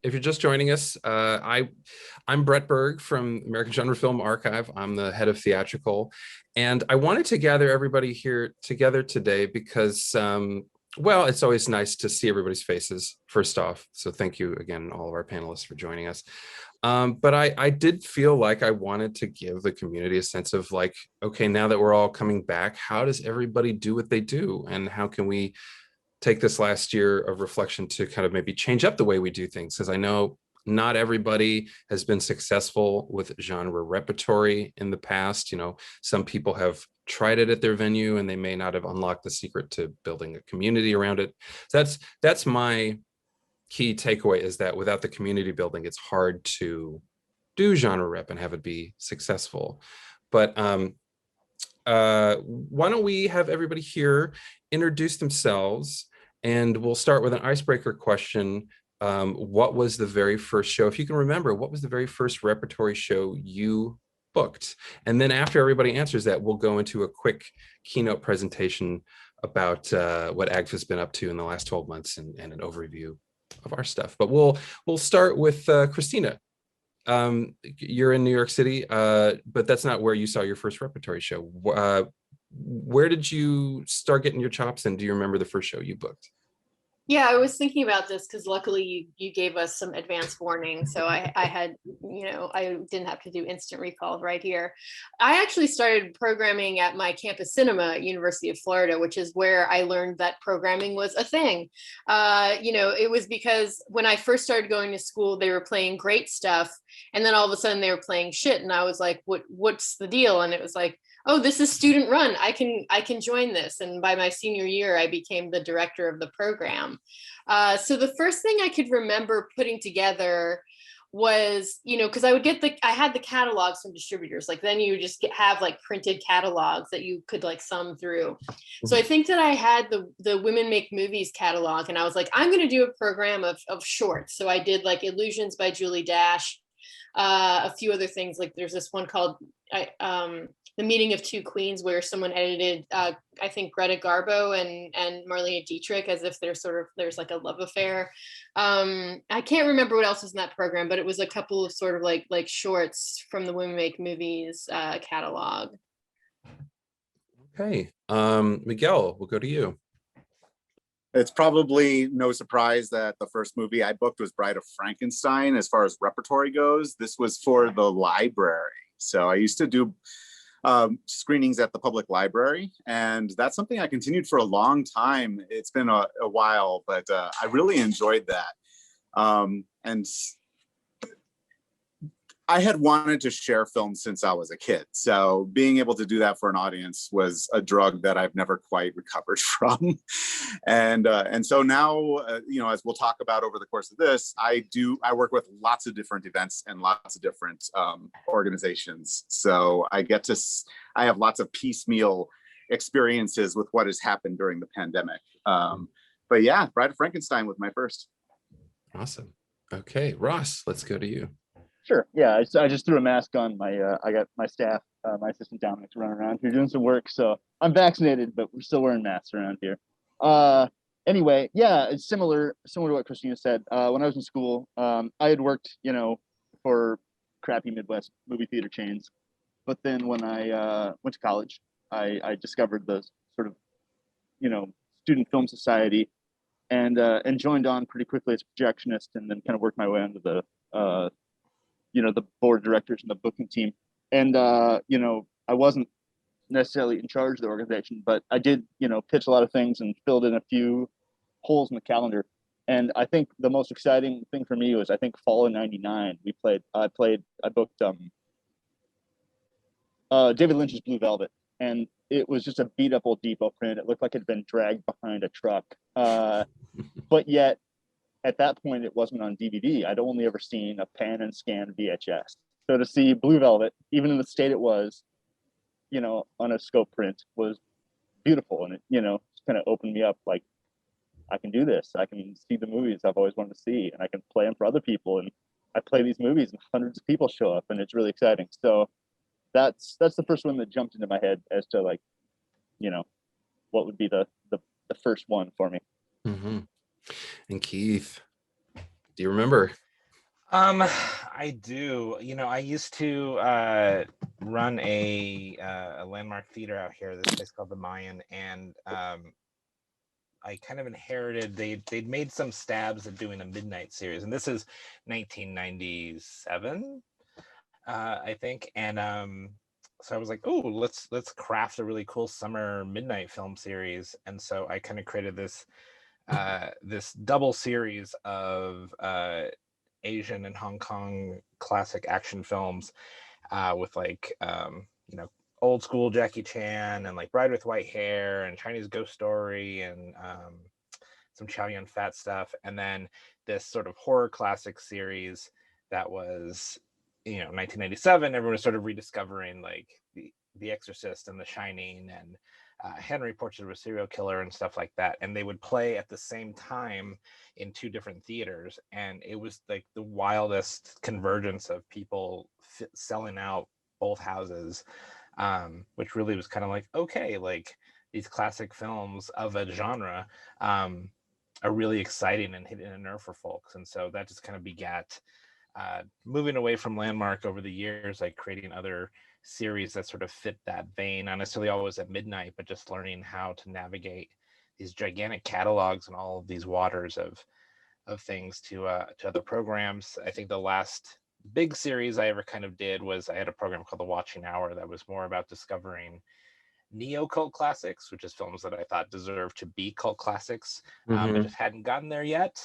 if you're just joining us, I'm Bret Berg from American Genre Film Archive. I'm the head of theatrical, and I wanted to gather everybody here together today because, well, it's always nice to see everybody's faces, first off. So thank you again, all of our panelists, for joining us. But I did feel like I wanted to give the community a sense of like, okay, now that we're all coming back, how does everybody do what they do? And how can we take this last year of reflection to kind of maybe change up the way we do things? Because I know not everybody has been successful with genre repertory in the past. You know, some people have tried it at their venue and they may not have unlocked the secret to building a community around it. So that's my key takeaway, is that without the community building, it's hard to do genre rep and have it be successful. But why don't we have everybody here introduce themselves, and we'll start with an icebreaker question. What was the very first show, if you can remember, what was the very first repertory show you booked? And then after everybody answers that, we'll go into a quick keynote presentation about what AGFA's been up to in the last 12 months and an overview of our stuff. But we'll start with Cristina. You're in New York City, but that's not where you saw your first repertory show. Where did you start getting your chops, and do you remember the first show you booked? Yeah, I was thinking about this because luckily you gave us some advance warning. So I had, I didn't have to do instant recall right here. I actually started programming at my campus cinema at University of Florida, which is where I learned that programming was a thing. It was because when I first started going to school, they were playing great stuff. And then all of a sudden they were playing shit. And I was like, what's the deal? And it was like, oh, this is student run. I can join this. And by my senior year, I became the director of the program. So the first thing I could remember putting together was, because I had the catalogs from distributors. Like then you just have like printed catalogs that you could like thumb through. So I think that I had the Women Make Movies catalog, and I was like, I'm going to do a program of shorts. So I did like Illusions by Julie Dash, a few other things. Like there's this one called The Meeting of Two Queens, where someone edited, I think, Greta Garbo and Marlene Dietrich as if there's like a love affair. I can't remember what else was in that program, but it was a couple of sort of like shorts from the Women Make Movies catalog. Okay, Miguel, we'll go to you. It's probably no surprise that the first movie I booked was Bride of Frankenstein. As far as repertory goes, this was for the library. So I used to do screenings at the public library, and that's something I continued for a long time. It's been a while, but I really enjoyed that. And I had wanted to share film since I was a kid, so being able to do that for an audience was a drug that I've never quite recovered from. And so now, as we'll talk about over the course of this, I work with lots of different events and lots of different organizations. So I have lots of piecemeal experiences with what has happened during the pandemic. But yeah, Bride of Frankenstein was my first. Awesome. Okay, Ross, let's go to you. Sure. Yeah, I just threw a mask on. I got my staff, my assistant Dominic's running around here doing some work. So I'm vaccinated, but we're still wearing masks around here. Anyway, yeah, it's similar to what Cristina said. When I was in school, I had worked, for crappy Midwest movie theater chains. But then when I went to college, I discovered the sort of, student film society, and joined on pretty quickly as a projectionist, and then kind of worked my way into the the board of directors and the booking team. And, I wasn't necessarily in charge of the organization, but I did, pitch a lot of things and filled in a few holes in the calendar. And I think the most exciting thing for me was, I think, fall of '99, I booked David Lynch's Blue Velvet. And it was just a beat up old depot print. It looked like it had been dragged behind a truck. But yet, at that point, it wasn't on DVD. I'd only ever seen a pan and scan VHS. So to see Blue Velvet, even in the state it was, on a scope print, was beautiful. And it, kind of opened me up, like, I can do this. I can see the movies I've always wanted to see, and I can play them for other people. And I play these movies and hundreds of people show up, and it's really exciting. So that's the first one that jumped into my head as to, like, what would be the first one for me. Mm-hmm. And Keith, do you remember? I do. You know, I used to run a landmark theater out here, this place called the Mayan, and I kind of inherited. They'd made some stabs at doing a midnight series, and this is 1997, I think, and so I was like, oh, let's craft a really cool summer midnight film series, and so I kind of created this this double series of Asian and Hong Kong classic action films with like you know, old school Jackie Chan and like Bride with White Hair and Chinese Ghost Story and some Chow Yun Fat stuff, and then this sort of horror classic series that was, you know, 1997. Everyone was sort of rediscovering like the Exorcist and The Shining and Henry, Portrait of a Serial Killer and stuff like that, and they would play at the same time in two different theaters, and it was like the wildest convergence of people selling out both houses, which really was kind of like, okay, like these classic films of a genre are really exciting and hitting a nerve for folks, and so that just kind of begat moving away from Landmark over the years, like creating other series that sort of fit that vein, not necessarily always at midnight, but just learning how to navigate these gigantic catalogs and all of these waters of things to other programs. I think the last big series I ever kind of did was I had a program called The Watching Hour that was more about discovering neo-cult classics, which is films that I thought deserved to be cult classics, but just hadn't gotten there yet.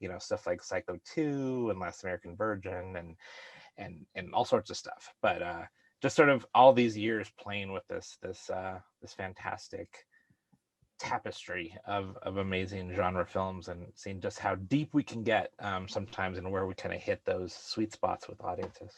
You know, stuff like Psycho 2 and Last American Virgin and all sorts of stuff. But just sort of all these years playing with this fantastic tapestry of amazing genre films and seeing just how deep we can get sometimes and where we kind of hit those sweet spots with audiences.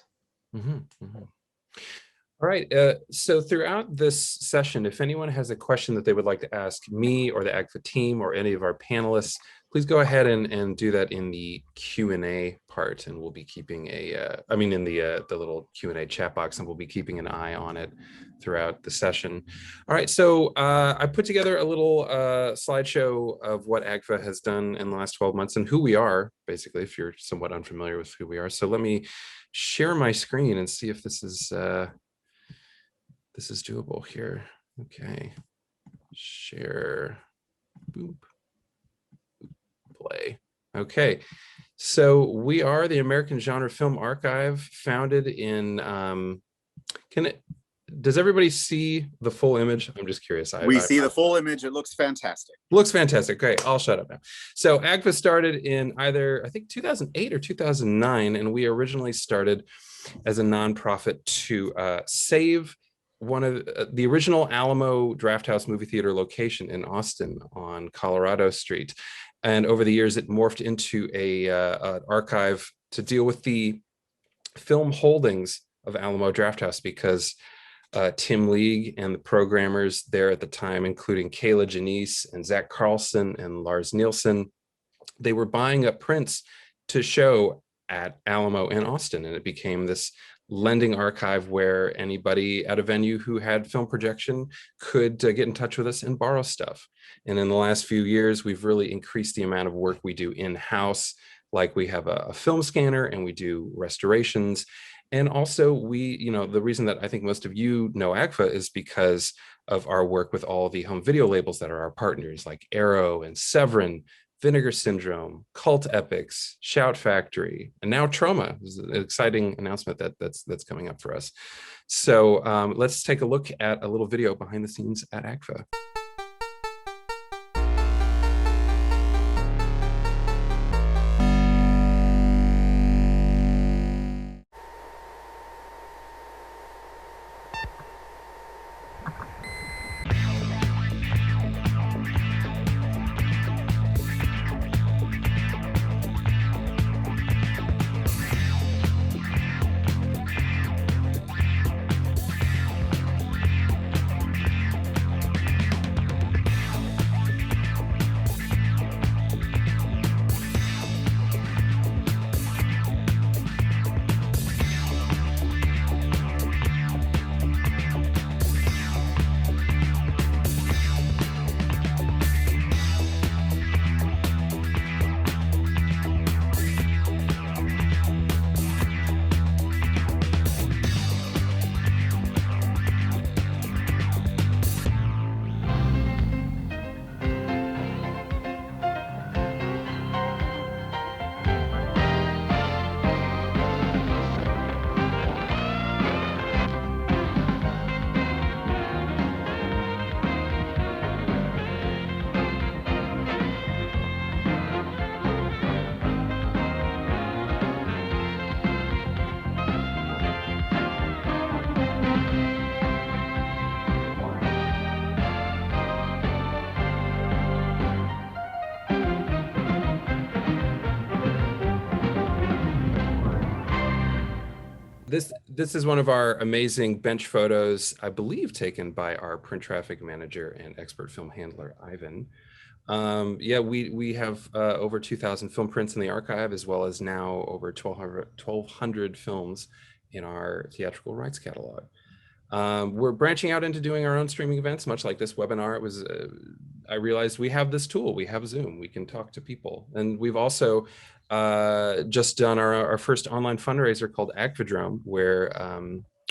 All right, so throughout this session, if anyone has a question that they would like to ask me or the AGFA team or any of our panelists, please go ahead and do that in the Q&A part, and we'll be keeping in the little Q&A chat box, and we'll be keeping an eye on it throughout the session. All right, so I put together a little slideshow of what AGFA has done in the last 12 months and who we are, basically, if you're somewhat unfamiliar with who we are. So let me share my screen and see if this is doable here. Okay, share, boop, play. Okay, so we are the American Genre Film Archive, founded in, does everybody see the full image? I'm just curious. We see the full image. It looks fantastic. Looks fantastic. Great. I'll shut up now. So AGFA started in either, I think, 2008 or 2009, and we originally started as a nonprofit to save one of the original Alamo Drafthouse movie theater location in Austin on Colorado Street. And over the years, it morphed into an archive to deal with the film holdings of Alamo Drafthouse, because Tim League and the programmers there at the time, including Kayla Janice and Zach Carlson and Lars Nielsen, they were buying up prints to show at Alamo in Austin. And it became this lending archive where anybody at a venue who had film projection could get in touch with us and borrow stuff. And in the last few years, we've really increased the amount of work we do in-house. Like we have a film scanner and we do restorations. And also the reason that I think most of you know AGFA is because of our work with all the home video labels that are our partners, like Arrow and Severin, Vinegar Syndrome, Cult Epics, Shout Factory, and now Trauma. This is an exciting announcement that's coming up for us. So let's take a look at a little video behind the scenes at AGFA. This is one of our amazing bench photos, I believe, taken by our print traffic manager and expert film handler, Ivan. Yeah, we have over 2,000 film prints in the archive, as well as now over 1,200 films in our theatrical rights catalog. We're branching out into doing our own streaming events, much like this webinar. It was, I realized we have this tool, we have Zoom, we can talk to people. And we've also just done our first online fundraiser called AGFA, where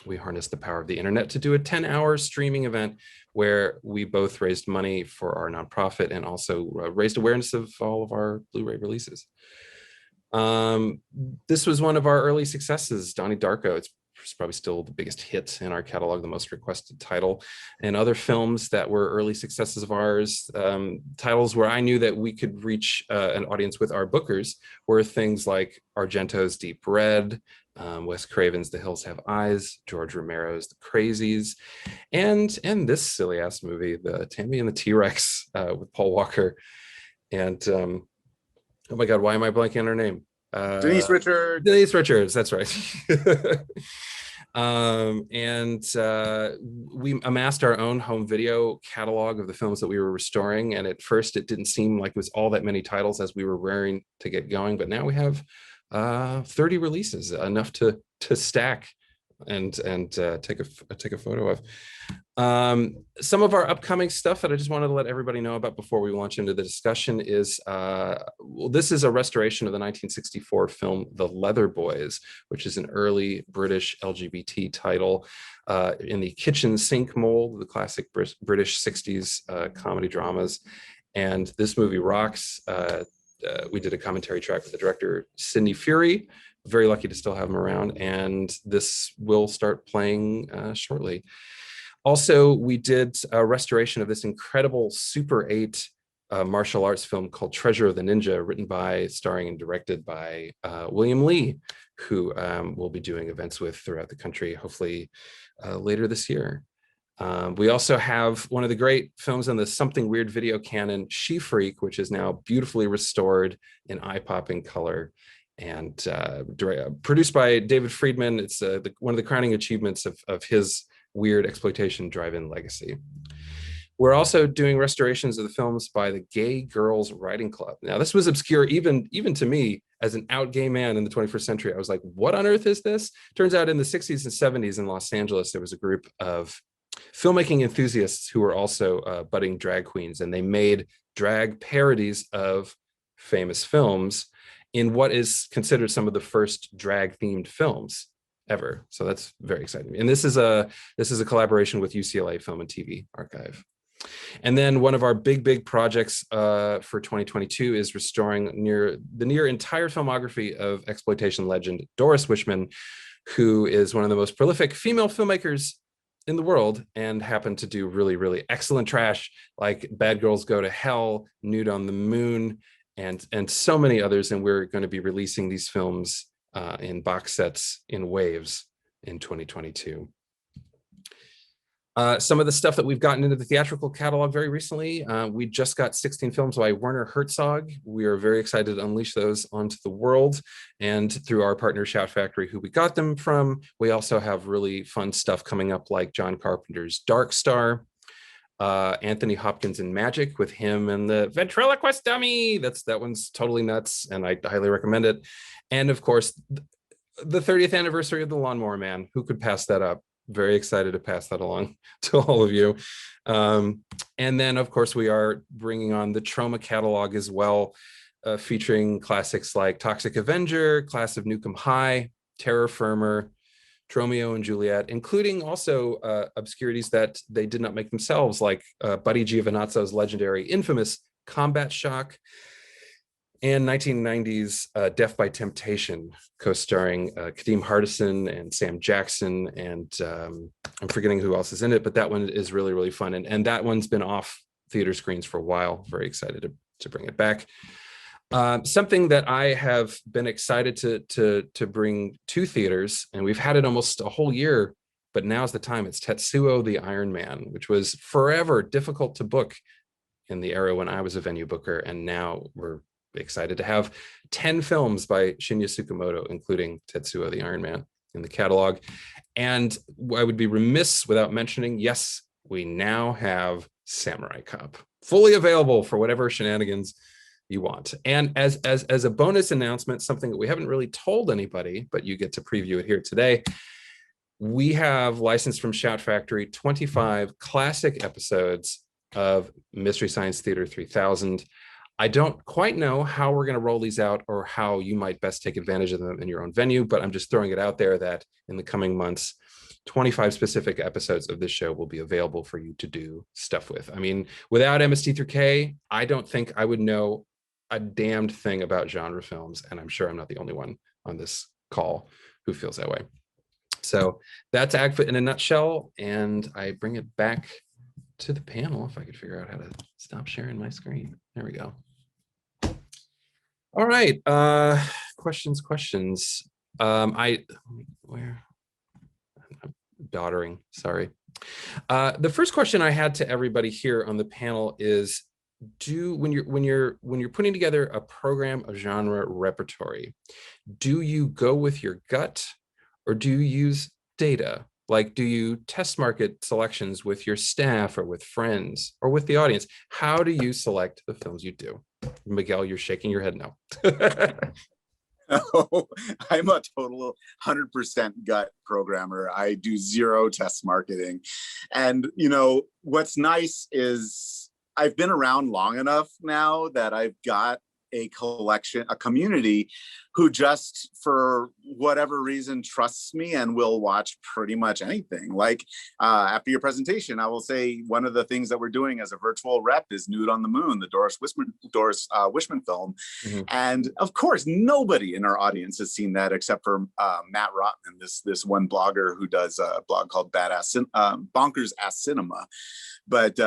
we harnessed the power of the internet to do a 10-hour streaming event where we both raised money for our nonprofit and also raised awareness of all of our Blu-ray releases. This was one of our early successes, Donnie Darko. It's probably still the biggest hit in our catalog, the most requested title, and other films that were early successes of ours, titles where I knew that we could reach an audience with our bookers, were things like Argento's Deep Red, Wes Craven's The Hills Have Eyes, George Romero's The Crazies, and this silly ass movie, the Tammy and the T-Rex, with Paul Walker. And oh my God, why am I blanking on her name? Denise Richards. Denise Richards, that's right. We amassed our own home video catalog of the films that we were restoring. And at first it didn't seem like it was all that many titles as we were raring to get going, but now we have 30 releases, enough to stack and take a photo of. Some of our upcoming stuff that I just wanted to let everybody know about before we launch into the discussion is, well, this is a restoration of the 1964 film The Leather Boys, which is an early British LGBT title in the kitchen sink mold, the classic British 60s comedy dramas. And this movie rocks. We did a commentary track with the director, Sidney Fury. Very lucky to still have him around. And this will start playing shortly. Also, we did a restoration of this incredible Super 8 martial arts film called Treasure of the Ninja, written by, starring, and directed by William Lee, who we'll be doing events with throughout the country, hopefully later this year. We also have one of the great films in the Something Weird video canon, She Freak, which is now beautifully restored in eye-popping color and produced by David Friedman. It's one of the crowning achievements of his weird exploitation drive-in legacy. We're also doing restorations of the films by the Gay Girls Writing Club. Now, this was obscure even to me as an out gay man in the 21st century. I was like, what on earth is this? Turns out in the 60s and 70s in Los Angeles, there was a group of filmmaking enthusiasts who were also budding drag queens, and they made drag parodies of famous films in what is considered some of the first drag-themed films ever. So that's very exciting. And this is a collaboration with UCLA Film and TV Archive. And then one of our big projects for 2022 is restoring the near entire filmography of exploitation legend Doris Wishman, who is one of the most prolific female filmmakers in the world and happened to do really excellent trash like Bad Girls Go to Hell, Nude on the Moon, and so many others. And we're going to be releasing these films in box sets in waves in 2022. Some of the stuff that we've gotten into the theatrical catalog very recently, we just got 16 films by Werner Herzog. We are very excited to unleash those onto the world. And through our partner Shout Factory, who we got them from, we also have really fun stuff coming up like John Carpenter's Dark Star, Anthony Hopkins in Magic with him and the ventriloquist dummy. That one's totally nuts, and I highly recommend it. And of course, the 30th anniversary of The Lawnmower Man. Who could pass that up? Very excited to pass that along to all of you. And then, of course, we are bringing on the Trauma catalog as well, featuring classics like Toxic Avenger, Class of Nukem High, Terror Firmer, Romeo and Juliet, including also obscurities that they did not make themselves, like Buddy Giovinazzo's legendary infamous Combat Shock, and 1990's Death by Temptation, co-starring Kadeem Hardison and Sam Jackson, and I'm forgetting who else is in it, but that one is really fun, and that one's been off theater screens for a while. Very excited to bring it back. Something that I have been excited to bring to theaters, and we've had it almost a whole year, but now's the time. It's Tetsuo the Iron Man, which was forever difficult to book in the era when I was a venue booker, and now we're excited to have 10 films by Shinya Tsukamoto, including Tetsuo the Iron Man. in the catalog. And I would be remiss without mentioning, yes, we now have Samurai Cop fully available for whatever shenanigans you want. And as a bonus announcement, something that we haven't really told anybody, but you get to preview it here today, we have licensed from Shout Factory 25 classic episodes of Mystery Science Theater 3000. I don't quite know how we're going to roll these out or how you might best take advantage of them in your own venue, but I'm just throwing it out there that in the coming months, 25 specific episodes of this show will be available for you to do stuff with. I mean, without MST3K, I don't think I would know a damned thing about genre films, and I'm sure I'm not the only one on this call who feels that way. So that's AGFA in a nutshell, and I bring it back to the panel if I could figure out how to stop sharing my screen. There we go. All right, questions. Where? I'm doddering, sorry. The first question I had to everybody here on the panel is, when you're putting together a program of genre repertory, do you go with your gut or do you use data? Like, do you test market selections with your staff or with friends or with the audience? How do you select the films you do? Miguel, you're shaking your head no. Oh, I'm a total 100% gut programmer. I do zero test marketing. And, you know, what's nice is I've been around long enough now that I've got a collection, a community who just for whatever reason trusts me and will watch pretty much anything. Like after your presentation, I will say one of the things that we're doing as a virtual rep is Nude on the Moon, the Doris Wishman film. Mm-hmm. And of course, nobody in our audience has seen that except for Matt Rotman, this one blogger who does a blog called Bonkers Ass Cinema. But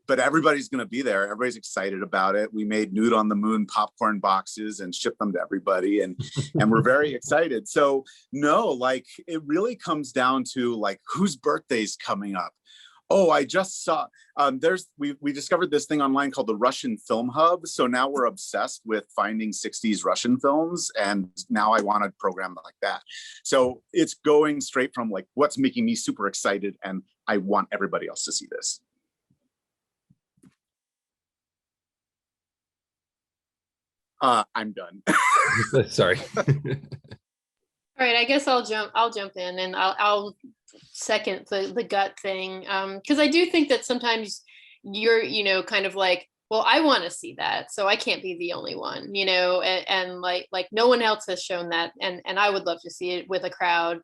everybody's going to be there. Everybody's excited about it. We made Nude on the Moon popcorn boxes and shipped them to everybody, and we're very excited. So no, like it really comes down to like whose birthday's coming up. Oh, I just saw we discovered this thing online called the Russian Film Hub. So now we're obsessed with finding 60s Russian films, and now I want a program like that. So it's going straight from like what's making me super excited, and I want everybody else to see this. I'm done. Sorry. All right, I guess I'll jump in, and I'll second the gut thing, because I do think that sometimes you're, you know, kind of like, well, I want to see that, so I can't be the only one, you know, and like no one else has shown that, and I would love to see it with a crowd.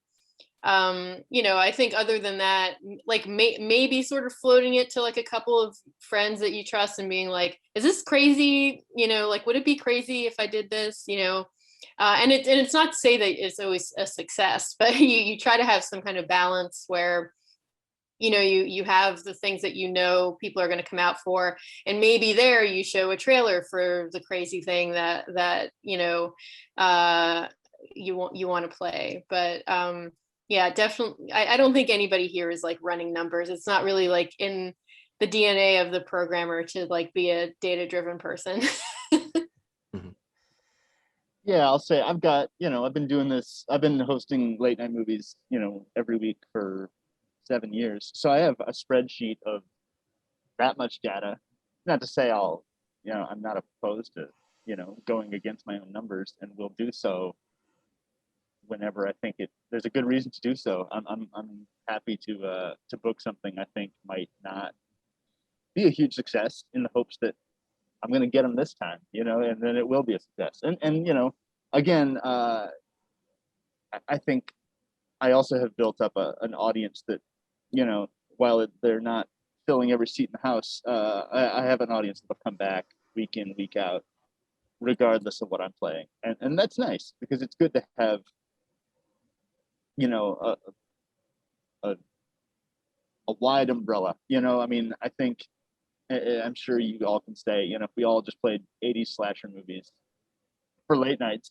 You know, I think other than that, like maybe sort of floating it to like a couple of friends that you trust and being like, is this crazy? You know, like, would it be crazy if I did this? You know, and it's not to say that it's always a success, but you try to have some kind of balance where, you know, you have the things that, you know, people are going to come out for, and maybe there you show a trailer for the crazy thing that you know, you want to play. But yeah, definitely. I don't think anybody here is like running numbers. It's not really like in the DNA of the programmer to like be a data-driven person. Yeah, I'll say I've got, you know, I've been doing this. I've been hosting late night movies, you know, every week for 7 years. So I have a spreadsheet of that much data. Not to say you know, I'm not opposed to, you know, going against my own numbers, and will do so whenever I think there's a good reason to do so. I'm happy to book something I think might not be a huge success, in the hopes that I'm going to get them this time, you know, and then it will be a success. And you know, again, I think I also have built up an audience that, you know, while they're not filling every seat in the house, I have an audience that will come back week in, week out, regardless of what I'm playing, and that's nice, because it's good to have, you know, a wide umbrella. You know, I mean, I think, I'm sure you all can say, you know, if we all just played 80s slasher movies for late nights,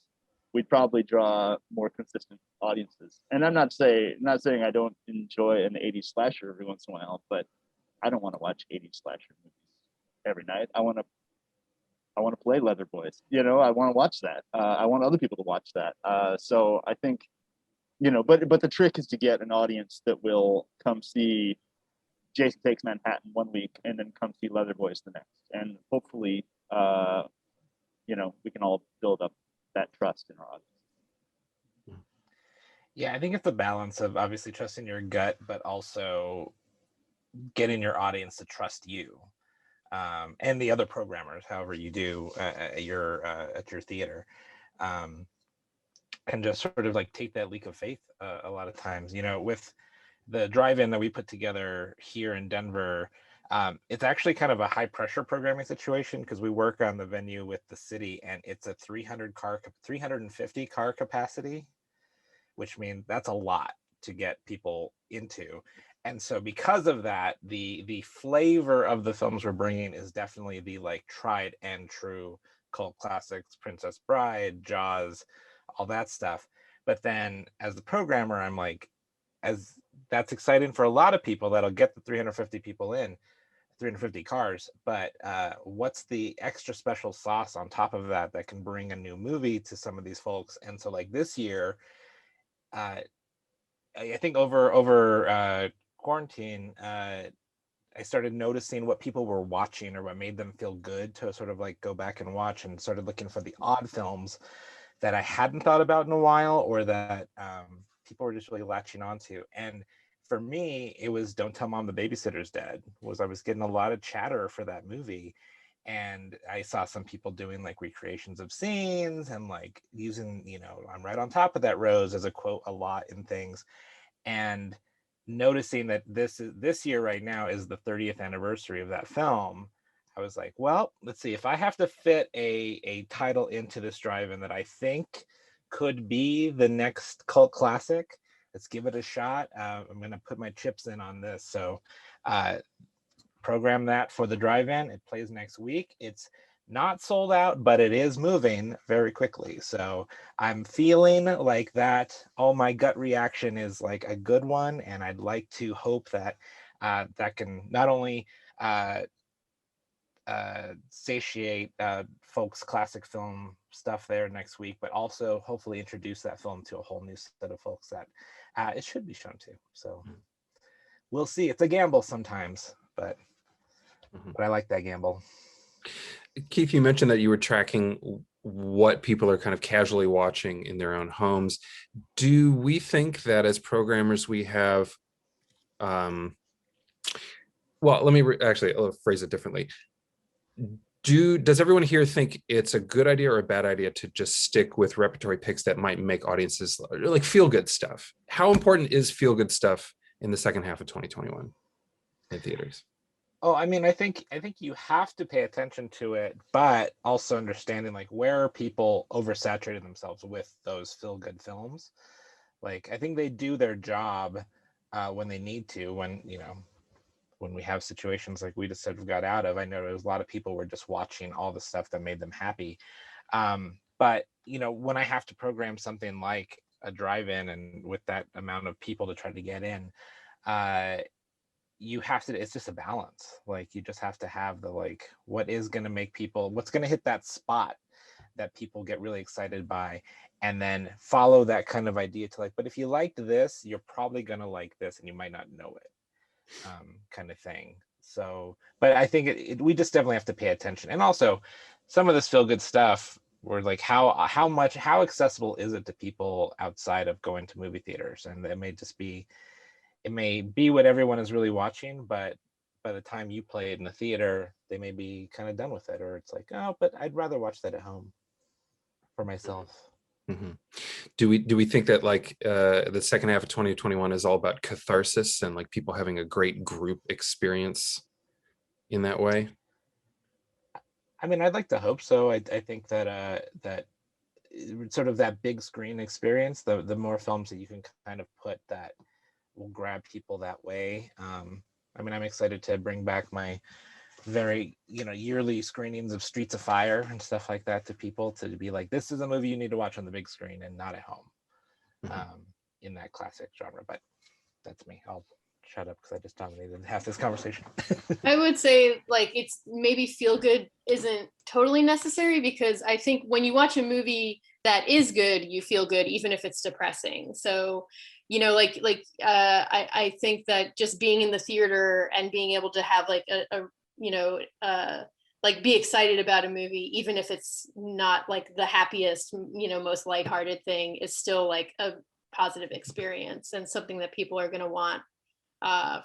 we'd probably draw more consistent audiences. And I'm not saying I don't enjoy an 80s slasher every once in a while, but I don't want to watch 80s slasher movies every night. I want to play Leather Boys. You know, I want to watch that. I want other people to watch that. So I think you know, but the trick is to get an audience that will come see Jason Takes Manhattan one week and then come see Leather Boys the next, and hopefully, you know, we can all build up that trust in our audience. Yeah, I think it's a balance of obviously trusting your gut, but also getting your audience to trust you, and the other programmers, however you do at your theater, and just sort of like take that leap of faith a lot of times. You know, with the drive-in that we put together here in Denver, it's actually kind of a high pressure programming situation because we work on the venue with the city, and it's a 350 car capacity, which means that's a lot to get people into. And so because of that, the flavor of the films we're bringing is definitely the like tried and true cult classics, Princess Bride, Jaws, all that stuff. But then as the programmer, I'm like, as that's exciting for a lot of people, that'll get the 350 people in, 350 cars, but what's the extra special sauce on top of that that can bring a new movie to some of these folks? And so like this year, I think over quarantine, I started noticing what people were watching or what made them feel good to sort of like go back and watch, and started looking for the odd films that I hadn't thought about in a while, or that people were just really latching onto. And for me, it was Don't Tell Mom the Babysitter's Dead. I was getting a lot of chatter for that movie. And I saw some people doing like recreations of scenes and like using, you know, I'm right on top of that rose as a quote a lot in things. And noticing that this year right now is the 30th anniversary of that film, I was like, well, let's see, if I have to fit a title into this drive-in that I think could be the next cult classic, let's give it a shot. I'm going to put my chips in on this. So program that for the drive-in. It plays next week. It's not sold out, but it is moving very quickly. So I'm feeling like that. Oh, my gut reaction is like a good one. And I'd like to hope that that can not only satiate folks' classic film stuff there next week, but also hopefully introduce that film to a whole new set of folks that it should be shown to. So we'll see. It's a gamble sometimes, but I like that gamble. Keith, you mentioned that you were tracking what people are kind of casually watching in their own homes. Do we think that as programmers we have, well, let me actually I'll phrase it differently. Does everyone here think it's a good idea or a bad idea to just stick with repertory picks that might make audiences like feel good stuff? How important is feel good stuff in the second half of 2021 in theaters? Oh, I mean, I think you have to pay attention to it, but also understanding like where are people oversaturating themselves with those feel-good films. Like, I think they do their job when they need to, when, you know, when we have situations like we just said we got out of. I know there's a lot of people were just watching all the stuff that made them happy. But, you know, when I have to program something like a drive-in and with that amount of people to try to get in, you have to, it's just a balance. Like, you just have to have the, like, what is going to make people, what's going to hit that spot that people get really excited by, and then follow that kind of idea to like, but if you liked this, you're probably going to like this and you might not know it, kind of thing. So, but I think we just definitely have to pay attention. And also some of this feel good stuff, we're like, how accessible is it to people outside of going to movie theaters? And it may be what everyone is really watching, but by the time you play it in the theater, they may be kind of done with it, or it's like, oh, but I'd rather watch that at home for myself. Mm-hmm. Do we think that like the second half of 2021 is all about catharsis and like people having a great group experience in that way? I mean, I'd like to hope so. I think that that sort of that big screen experience, the more films that you can kind of put that will grab people that way. I mean, I'm excited to bring back my very, you know, yearly screenings of Streets of Fire and stuff like that to people, to be like, this is a movie you need to watch on the big screen and not at home, in that classic genre. But that's me. I'll shut up because I just dominated half this conversation. I would say like it's maybe feel good isn't totally necessary, because I think when you watch a movie that is good, you feel good, even if it's depressing. So, you know, I think that just being in the theater and being able to have like like be excited about a movie, even if it's not like the happiest, you know, most lighthearted thing, is still like a positive experience and something that people are going to want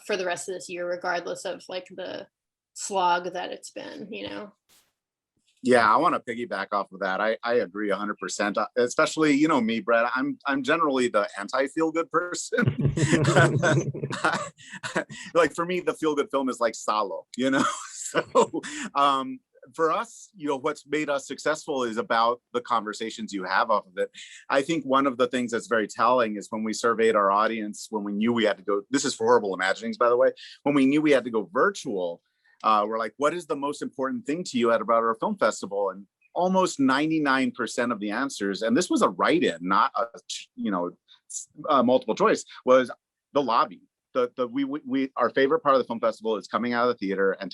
for the rest of this year, regardless of like the slog that it's been, you know. Yeah, I want to piggyback off of that. I agree 100%. Especially, you know me, Brett. I'm generally the anti-feel-good person. Like for me, the feel-good film is like Salo, you know. So for us, you know, what's made us successful is about the conversations you have off of it. I think one of the things that's very telling is when we surveyed our audience, when we knew we had to go. This is for Horrible Imaginings, by the way. When we knew we had to go virtual. We're like, what is the most important thing to you about our film festival? And almost 99% of the answers, and this was a write-in, not a multiple choice, was the lobby. Our favorite part of the film festival is coming out of the theater and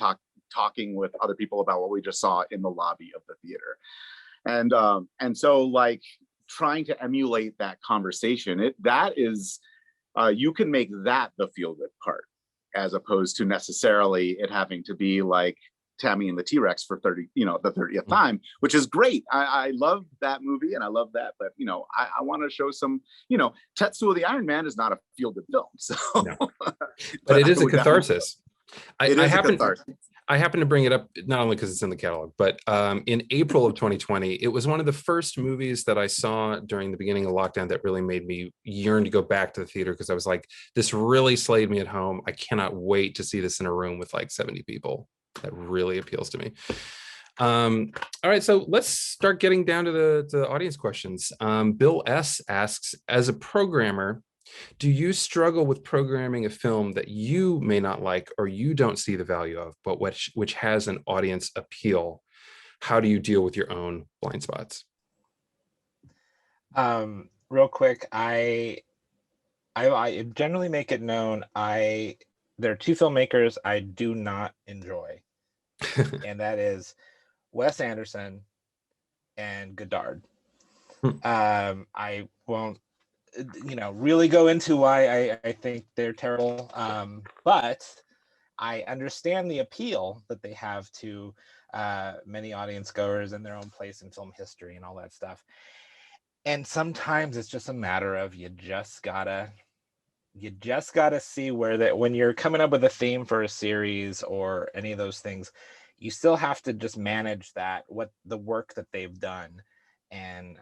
talking with other people about what we just saw in the lobby of the theater. And so like trying to emulate that conversation, you can make that the feel-good part, as opposed to necessarily it having to be like Tammy and the T-Rex for the 30th time, which is great. I love that movie and I love that, but you know, I want to show some, you know, Tetsuo the Iron Man is not a feel-good film. So no. but it is a catharsis. I happen to bring it up not only because it's in the catalog, but in April of 2020, it was one of the first movies that I saw during the beginning of lockdown that really made me yearn to go back to the theater, because I was like, this really slayed me at home. I cannot wait to see this in a room with like 70 people. That really appeals to me. All right, so let's start getting down to the audience questions. Bill S. asks, as a programmer, do you struggle with programming a film that you may not like or you don't see the value of, but which has an audience appeal? How do you deal with your own blind spots? Real quick, I generally make it known there are two filmmakers I do not enjoy, and that is Wes Anderson and Godard. I won't really go into why I think they're terrible, but I understand the appeal that they have to many audience goers and their own place in film history and all that stuff. And sometimes it's just a matter of you just gotta see when you're coming up with a theme for a series or any of those things, you still have to just manage what the work that they've done and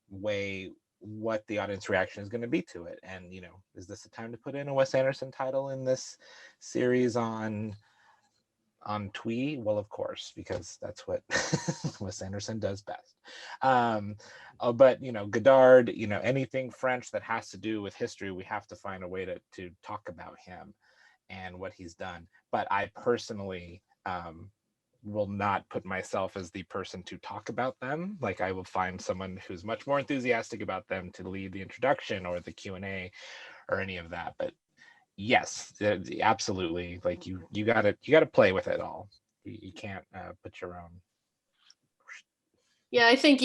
weigh what the audience reaction is going to be to it. And, you know, is this a time to put in a Wes Anderson title in this series on Twee? Well, of course, because that's what Wes Anderson does best. But, you know, Godard, you know, anything French that has to do with history, we have to find a way to talk about him and what he's done. But I personally will not put myself as the person to talk about them. Like, I will find someone who's much more enthusiastic about them to lead the introduction or the Q&A or any of that. But yes, absolutely. Like you gotta play with it all. You can't put your own. Yeah, I think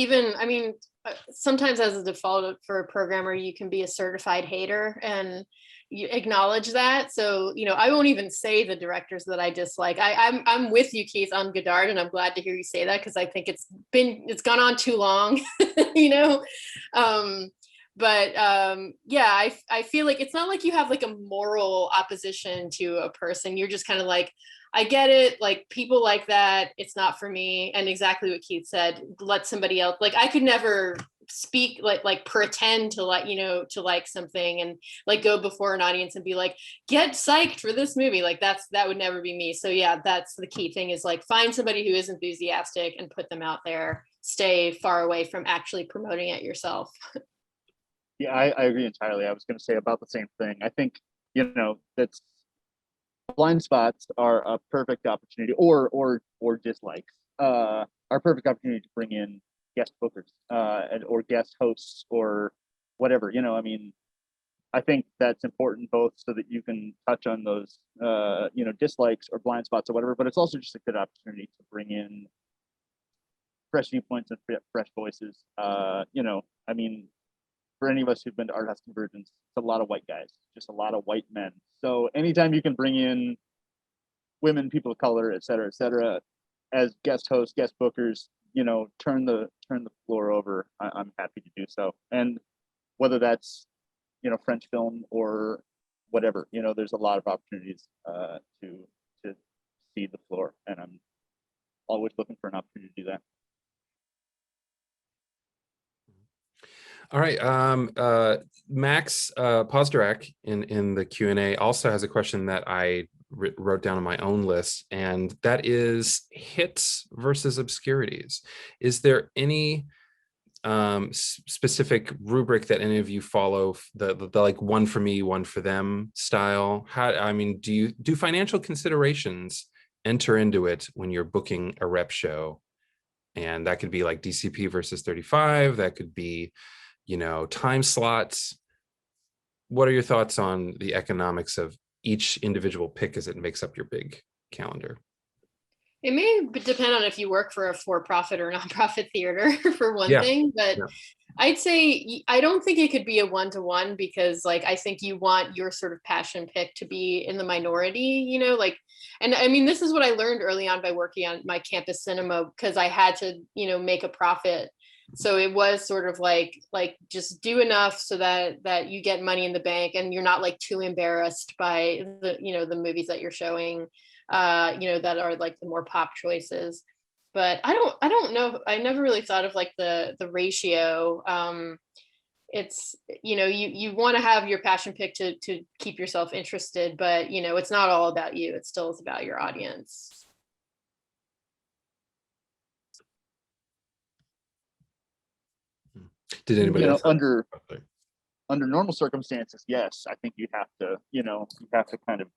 sometimes as a default for a programmer, you can be a certified hater and you acknowledge that. So, you know, I won't even say the directors that I dislike. I'm with you, Keith, on Godard, and I'm glad to hear you say that, because I think it's gone on too long, you know. Yeah, I feel like it's not like you have like a moral opposition to a person. You're just kind of like, I get it. Like, people like that. It's not for me. And exactly what Keith said, let somebody else, like, I could never speak like pretend to like something and like go before an audience and be like, get psyched for this movie. Like that would never be me. So yeah, that's the key thing, is like find somebody who is enthusiastic and put them out there. Stay far away from actually promoting it yourself. Yeah, I agree entirely. I was going to say about the same thing. I think, you know, that's blind spots are a perfect opportunity, or dislikes are a perfect opportunity to bring in guest bookers or guest hosts or whatever. You know, I mean, I think that's important both so that you can touch on those dislikes or blind spots or whatever, but it's also just a good opportunity to bring in fresh viewpoints and fresh voices. You know, I mean, for any of us who've been to art house convergence, it's a lot of white guys, just a lot of white men. So anytime you can bring in women, people of color, et cetera, as guest hosts, guest bookers, you know, turn the floor over, I'm happy to do so. And whether that's, you know, French film or whatever, you know, there's a lot of opportunities to see the floor, and I'm always looking for an opportunity to do that. All right, Max Posderac in the Q&A also has a question that I wrote down on my own list, and that is hits versus obscurities. Is there any specific rubric that any of you follow, the like one for me, one for them style? How, I mean, do financial considerations enter into it when you're booking a rep show? And that could be like DCP versus 35, that could be, you know, time slots. What are your thoughts on the economics of each individual pick as it makes up your big calendar? It may depend on if you work for a for-profit or nonprofit theater for one thing, but I'd say I don't think it could be a one-to-one, because like I think you want your sort of passion pick to be in the minority, you know, like, and I mean, this is what I learned early on by working on my campus cinema, because I had to, you know, make a profit. So it was sort of like just do enough so that you get money in the bank and you're not like too embarrassed by the, you know, the movies that you're showing, you know, that are like the more pop choices. But I don't know. I never really thought of like the ratio. It's, you know, you want to have your passion pick to keep yourself interested, but you know, it's not all about you. It still is about your audience. Did anybody you know, else under normal circumstances, yes, I think you have to, you know, kind of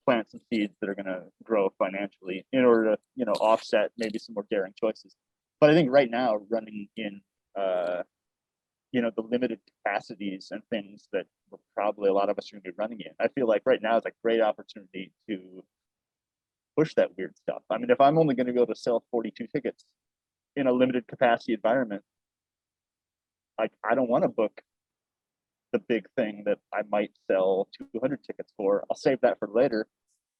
plant some seeds that are going to grow financially in order to, you know, offset maybe some more daring choices. But I think right now, running in, you know, the limited capacities and things that probably a lot of us are going to be running in, I feel like right now is a great opportunity to push that weird stuff. I mean, if I'm only going to go to sell 42 tickets in a limited capacity environment, like I don't want to book the big thing that I might sell 200 tickets for. I'll save that for later,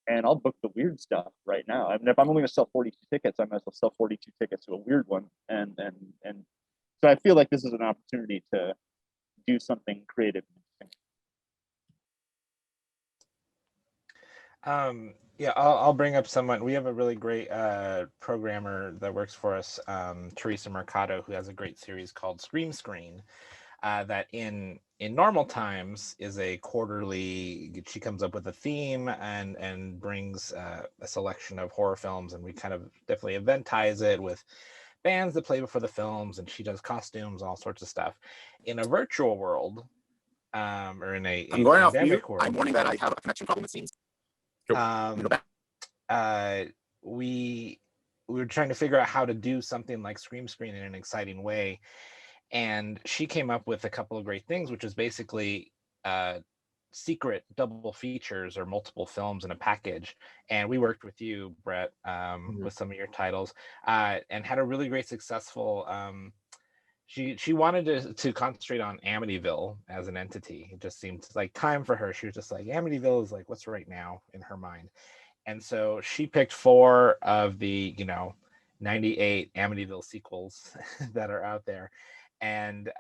and I'll book the weird stuff right now. I mean, if I'm only going to sell 42 tickets, I might as well sell 42 tickets to a weird one. And so I feel like this is an opportunity to do something creative. Yeah, I'll bring up someone. We have a really great programmer that works for us, Teresa Mercado, who has a great series called Scream Screen, that in normal times is a quarterly. She comes up with a theme and brings a selection of horror films, and we kind of definitely eventize it with bands that play before the films, and she does costumes, all sorts of stuff. In a virtual world, or in a I'm going off mute. pandemic world, I'm warning that I have a connection problem, it seems. We were trying to figure out how to do something like Scream Screen in an exciting way, and she came up with a couple of great things, which is basically secret double features or multiple films in a package. And we worked with you, Bret, with some of your titles, and had a really great successful. She wanted to concentrate on Amityville as an entity. It just seemed like time for her. She was just like, Amityville is like what's right now in her mind. And so she picked 4 of the, you know, 98 Amityville sequels that are out there. And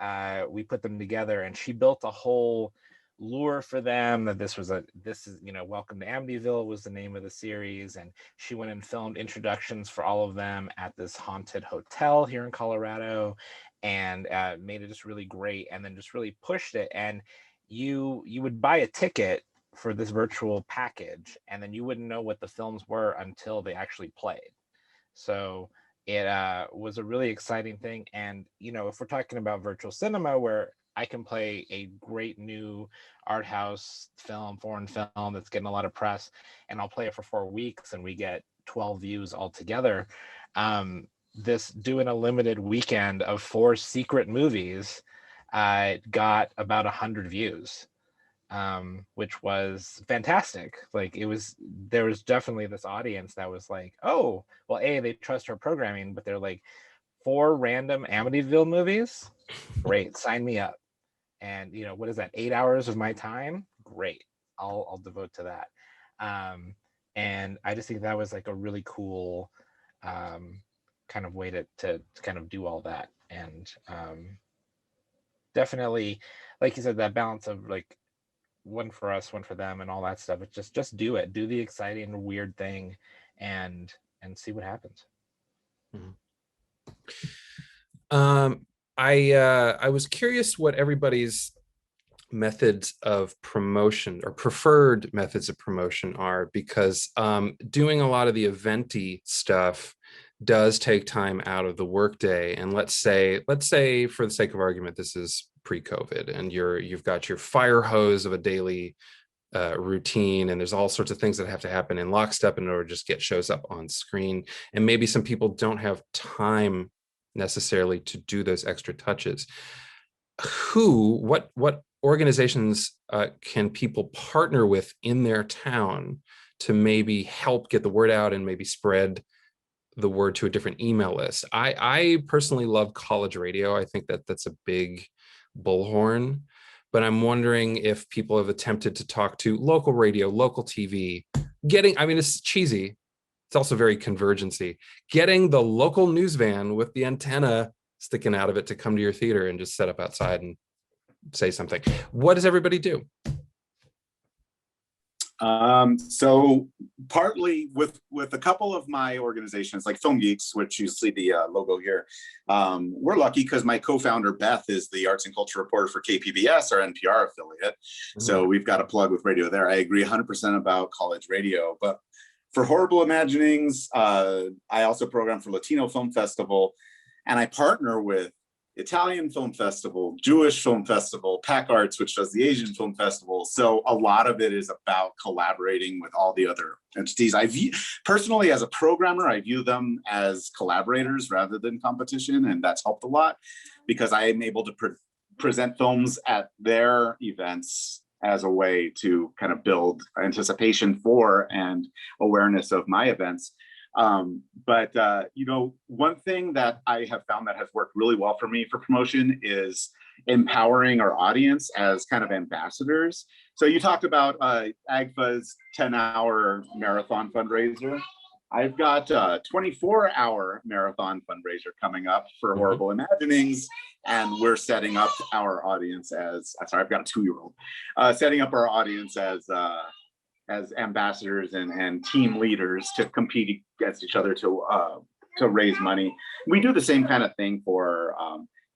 we put them together, and she built a whole lure for them that this is, you know, Welcome to Amityville was the name of the series. And she went and filmed introductions for all of them at this haunted hotel here in Colorado, and made it just really great, and then just really pushed it. And you would buy a ticket for this virtual package, and then you wouldn't know what the films were until they actually played. So it was a really exciting thing. And, you know, if we're talking about virtual cinema, where I can play a great new art house film, foreign film that's getting a lot of press, and I'll play it for 4 weeks and we get 12 views altogether. This doing a limited weekend of 4 secret movies got about 100 views. which was fantastic. Like there was definitely this audience that was like, oh, well, they trust our programming, but they're like, 4 random Amityville movies, great, sign me up. And what is that, 8 hours of my time? Great, I'll devote to that. And I just think that was like a really cool kind of way to kind of do all that. And definitely, like you said, that balance of like one for us, one for them, and all that stuff. It's just do it, do the exciting, weird thing, and see what happens. I was curious what everybody's methods of promotion or preferred methods of promotion are, because doing a lot of the eventy stuff does take time out of the workday. And let's say for the sake of argument, this is pre-COVID, and you've got your fire hose of a daily routine, and there's all sorts of things that have to happen in lockstep in order to just get shows up on screen. And maybe some people don't have time necessarily to do those extra touches. What organizations can people partner with in their town to maybe help get the word out and maybe spread the word to a different email list? I personally love college radio. I think that's a big bullhorn, but I'm wondering if people have attempted to talk to local radio, local TV, it's cheesy. It's also very convergency, getting the local news van with the antenna sticking out of it to come to your theater and just set up outside and say something. What does everybody do? So partly with a couple of my organizations like Film Geeks, which you see the logo here, we're lucky because my co-founder Beth is the arts and culture reporter for KPBS, our NPR affiliate. So we've got a plug with radio there. I agree 100% about college radio, but for Horrible Imaginings, I also program for Latino Film Festival, and I partner with Italian Film Festival, Jewish Film Festival, PAC Arts, which does the Asian Film Festival. So a lot of it is about collaborating with all the other entities. Personally, as a programmer, I view them as collaborators rather than competition, and that's helped a lot because I am able to present films at their events as a way to kind of build anticipation for and awareness of my events. But one thing that I have found that has worked really well for me for promotion is empowering our audience as kind of ambassadors. So you talked about AGFA's 10-hour marathon fundraiser. I've got a 24-hour marathon fundraiser coming up for Horrible Imaginings, and we're setting up our audience as, sorry, I've got a 2-year-old, setting up our audience as ambassadors and team leaders to compete against each other to raise money. We do the same kind of thing for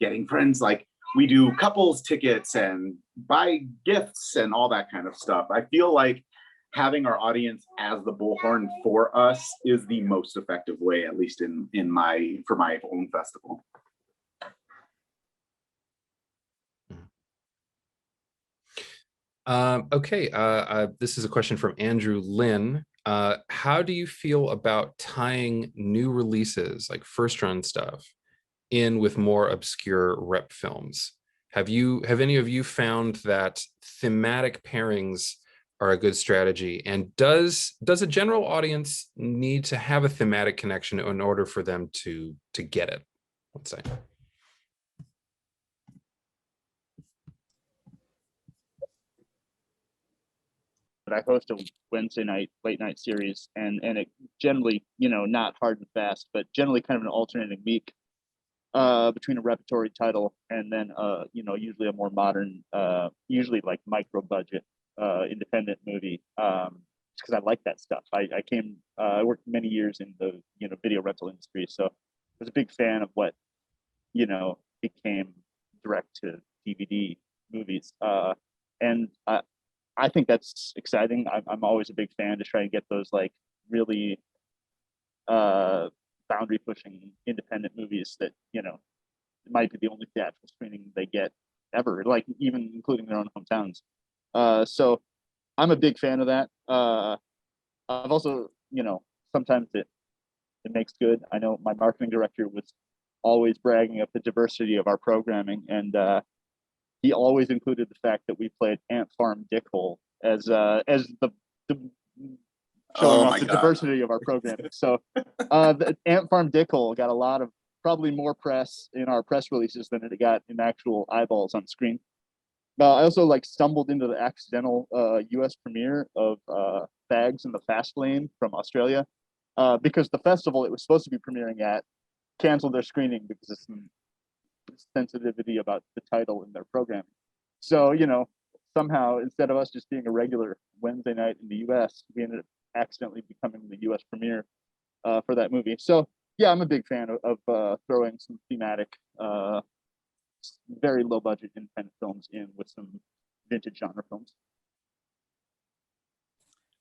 getting friends. Like we do couples tickets and buy gifts and all that kind of stuff. I feel like having our audience as the bullhorn for us is the most effective way, at least for my own festival. Okay, this is a question from Andrew Lynn. How do you feel about tying new releases, like first run stuff, in with more obscure rep films? Have any of you found that thematic pairings are a good strategy? And does a general audience need to have a thematic connection in order for them to get it, let's say? I host a Wednesday night late night series, and it generally, not hard and fast, but generally kind of an alternating week between a repertory title and then usually a more modern, usually like micro budget independent movie, because I like that stuff. I worked many years in the video rental industry, so I was a big fan of what became direct to DVD movies, and I think that's exciting. I'm always a big fan to try and get those like really boundary pushing independent movies that might be the only theatrical screening they get ever, like even including their own hometowns. So I'm a big fan of that. I've also, sometimes it makes good. I know my marketing director was always bragging of the diversity of our programming, and he always included the fact that we played Ant Farm Dickhole as the showing Oh off my the God. diversity of our programming. So the Ant Farm Dickhole got a lot of, probably more press in our press releases than it got in actual eyeballs on screen. I also like stumbled into the accidental US premiere of Bags in the Fast Lane from Australia because the festival it was supposed to be premiering at canceled their screening because of some sensitivity about the title in their programming. So, you know, somehow instead of us just being a regular Wednesday night in the US, we ended up accidentally becoming the US premiere for that movie. So yeah, I'm a big fan of throwing some thematic, very low budget independent films in with some vintage genre films.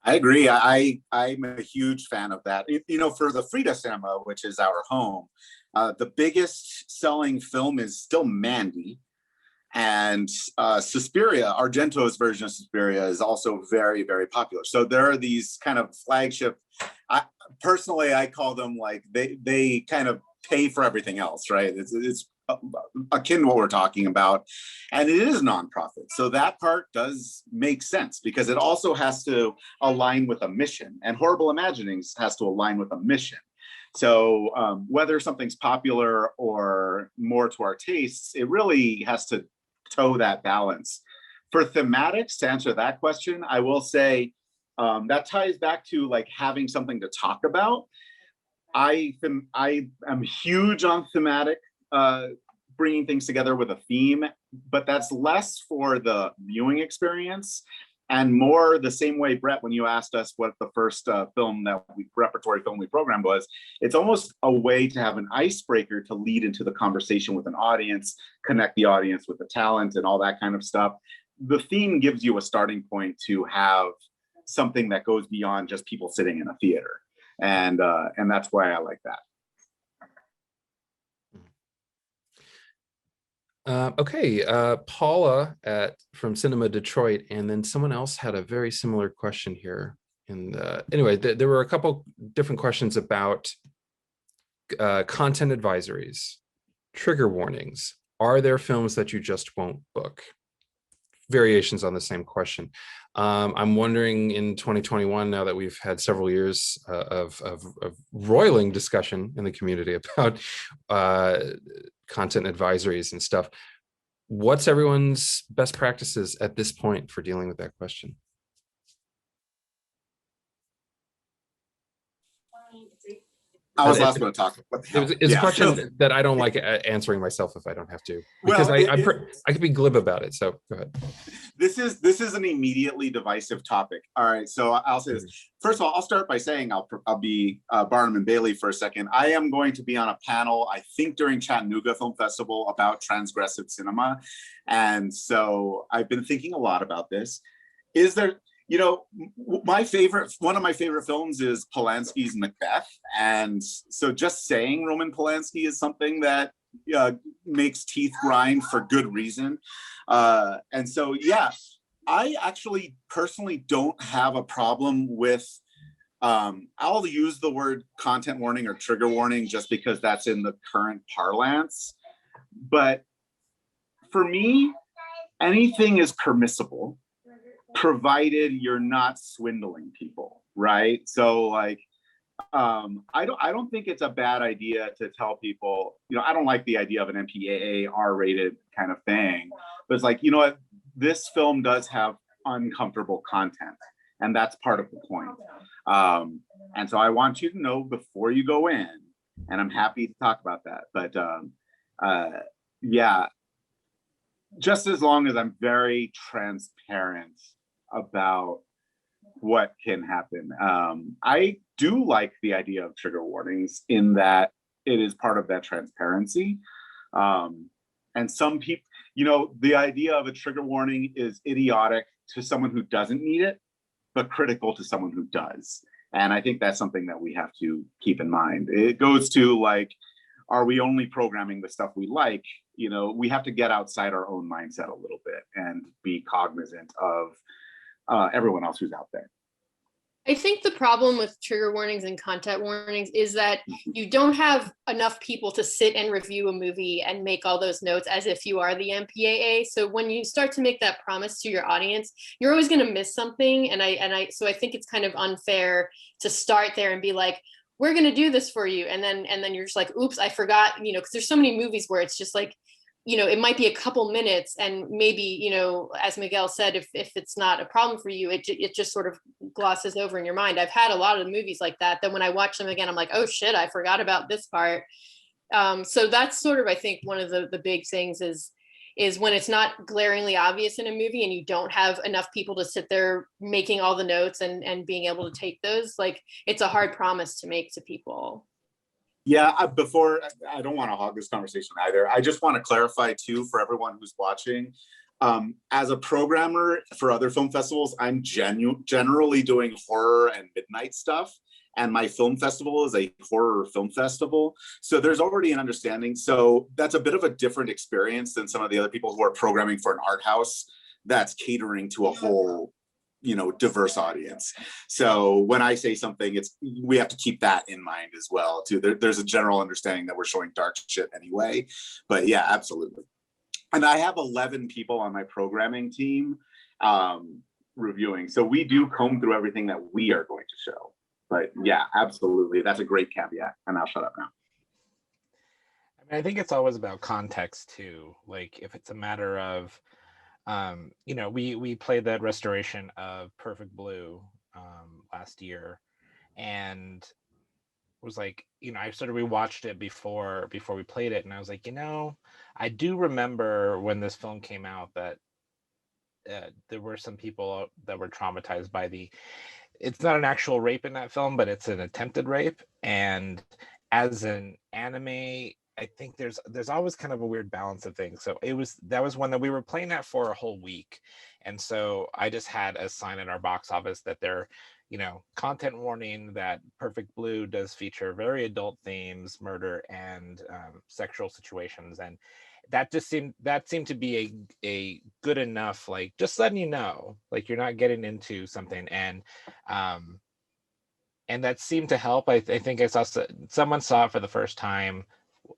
I agree. I'm a huge fan of that. You know, for the Frida Cinema, which is our home, the biggest selling film is still Mandy, and Suspiria, Argento's version of Suspiria, is also very, very popular. So there are these kind of flagship. Personally, I call them like they kind of pay for everything else, right? It's akin to what we're talking about, and it is nonprofit, so that part does make sense because it also has to align with a mission, and Horrible Imaginings has to align with a mission. So whether something's popular or more to our tastes, it really has to toe that balance. For thematics, to answer that question, I will say that ties back to like having something to talk about. I am huge on thematic, bringing things together with a theme, but that's less for the viewing experience and more the same way, Bret, when you asked us what the first repertory film we programmed was, it's almost a way to have an icebreaker to lead into the conversation with an audience, connect the audience with the talent and all that kind of stuff. The theme gives you a starting point to have something that goes beyond just people sitting in a theater. And that's why I like that. Okay, Paula from Cinema Detroit, and then someone else had a very similar question here. And anyway, there were a couple different questions about content advisories, trigger warnings. Are there films that you just won't book? Variations on the same question. I'm wondering in 2021, now that we've had several years of roiling discussion in the community about content advisories and stuff, what's everyone's best practices at this point for dealing with that question? I was last going to talk. It's a question that I don't like answering myself if I don't have to, because I could be glib about it. So go ahead. This is an immediately divisive topic. All right, so I'll say this. First of all, I'll start by saying I'll be Barnum and Bailey for a second. I am going to be on a panel, I think during Chattanooga Film Festival, about transgressive cinema. And so I've been thinking a lot about this. Is there, you know, one of my favorite films is Polanski's Macbeth. And so just saying Roman Polanski is something that makes teeth grind for good reason. And so, yeah, I actually personally don't have a problem with, I'll use the word content warning or trigger warning just because that's in the current parlance. But for me, anything is permissible, provided you're not swindling people, right? So like, I don't think it's a bad idea to tell people, you know, I don't like the idea of an MPAA R-rated kind of thing, but it's like, you know what, this film does have uncomfortable content, and that's part of the point. And so I want you to know before you go in, and I'm happy to talk about that. But yeah, just as long as I'm very transparent about what can happen. I do like the idea of trigger warnings in that it is part of that transparency. And some people, you know, the idea of a trigger warning is idiotic to someone who doesn't need it, but critical to someone who does. And I think that's something that we have to keep in mind. It goes to like, are we only programming the stuff we like? You know, we have to get outside our own mindset a little bit and be cognizant of everyone else who's out there. I think the problem with trigger warnings and content warnings is that you don't have enough people to sit and review a movie and make all those notes as if you are the MPAA. So when you start to make that promise to your audience, you're always going to miss something. So I think it's kind of unfair to start there and be like, we're going to do this for you. And then you're just like, oops, I forgot, because there's so many movies where it's just like, it might be a couple minutes, and maybe, as Miguel said, if it's not a problem for you, it just sort of glosses over in your mind. I've had a lot of movies like that when I watch them again, I'm like, oh shit, I forgot about this part. So that's sort of, I think, one of the big things is when it's not glaringly obvious in a movie and you don't have enough people to sit there making all the notes and being able to take those, like, it's a hard promise to make to people. Yeah, before, I don't want to hog this conversation either. I just want to clarify too, for everyone who's watching, as a programmer for other film festivals, I'm generally doing horror and midnight stuff. And my film festival is a horror film festival. So there's already an understanding. So that's a bit of a different experience than some of the other people who are programming for an art house that's catering to a whole diverse audience. So when I say something, we have to keep that in mind as well too. There's a general understanding that we're showing dark shit anyway, but yeah, absolutely. And I have 11 people on my programming team reviewing, so we do comb through everything that we are going to show. But yeah, absolutely, that's a great caveat, and I'll shut up now. I think it's always about context too. Like, if it's a matter of we played that restoration of Perfect Blue last year, and was like, I sort of rewatched it before we played it, and I was like, I do remember when this film came out that there were some people that were traumatized by it's not an actual rape in that film, but it's an attempted rape. And as an anime, I think there's always kind of a weird balance of things. So that was one that we were playing that for a whole week. And so I just had a sign in our box office that they're, content warning, that Perfect Blue does feature very adult themes, murder, and sexual situations. And that seemed to be a good enough, like, just letting you know, like, you're not getting into something. And that seemed to help. I think I saw someone saw it for the first time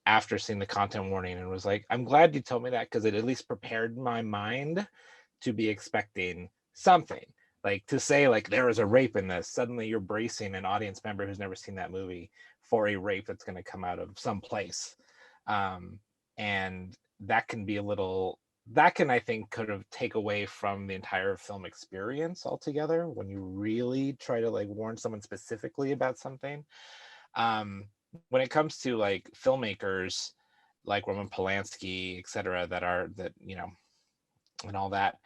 after seeing the content warning and was like, I'm glad you told me that, because it at least prepared my mind to be expecting something. Like, to say, like, there is a rape in this, suddenly you're bracing an audience member who's never seen that movie for a rape that's going to come out of some place. And that can be I think could have take away from the entire film experience altogether when you really try to, like, warn someone specifically about something. When it comes to, like, filmmakers like Roman Polanski, etc., and all that,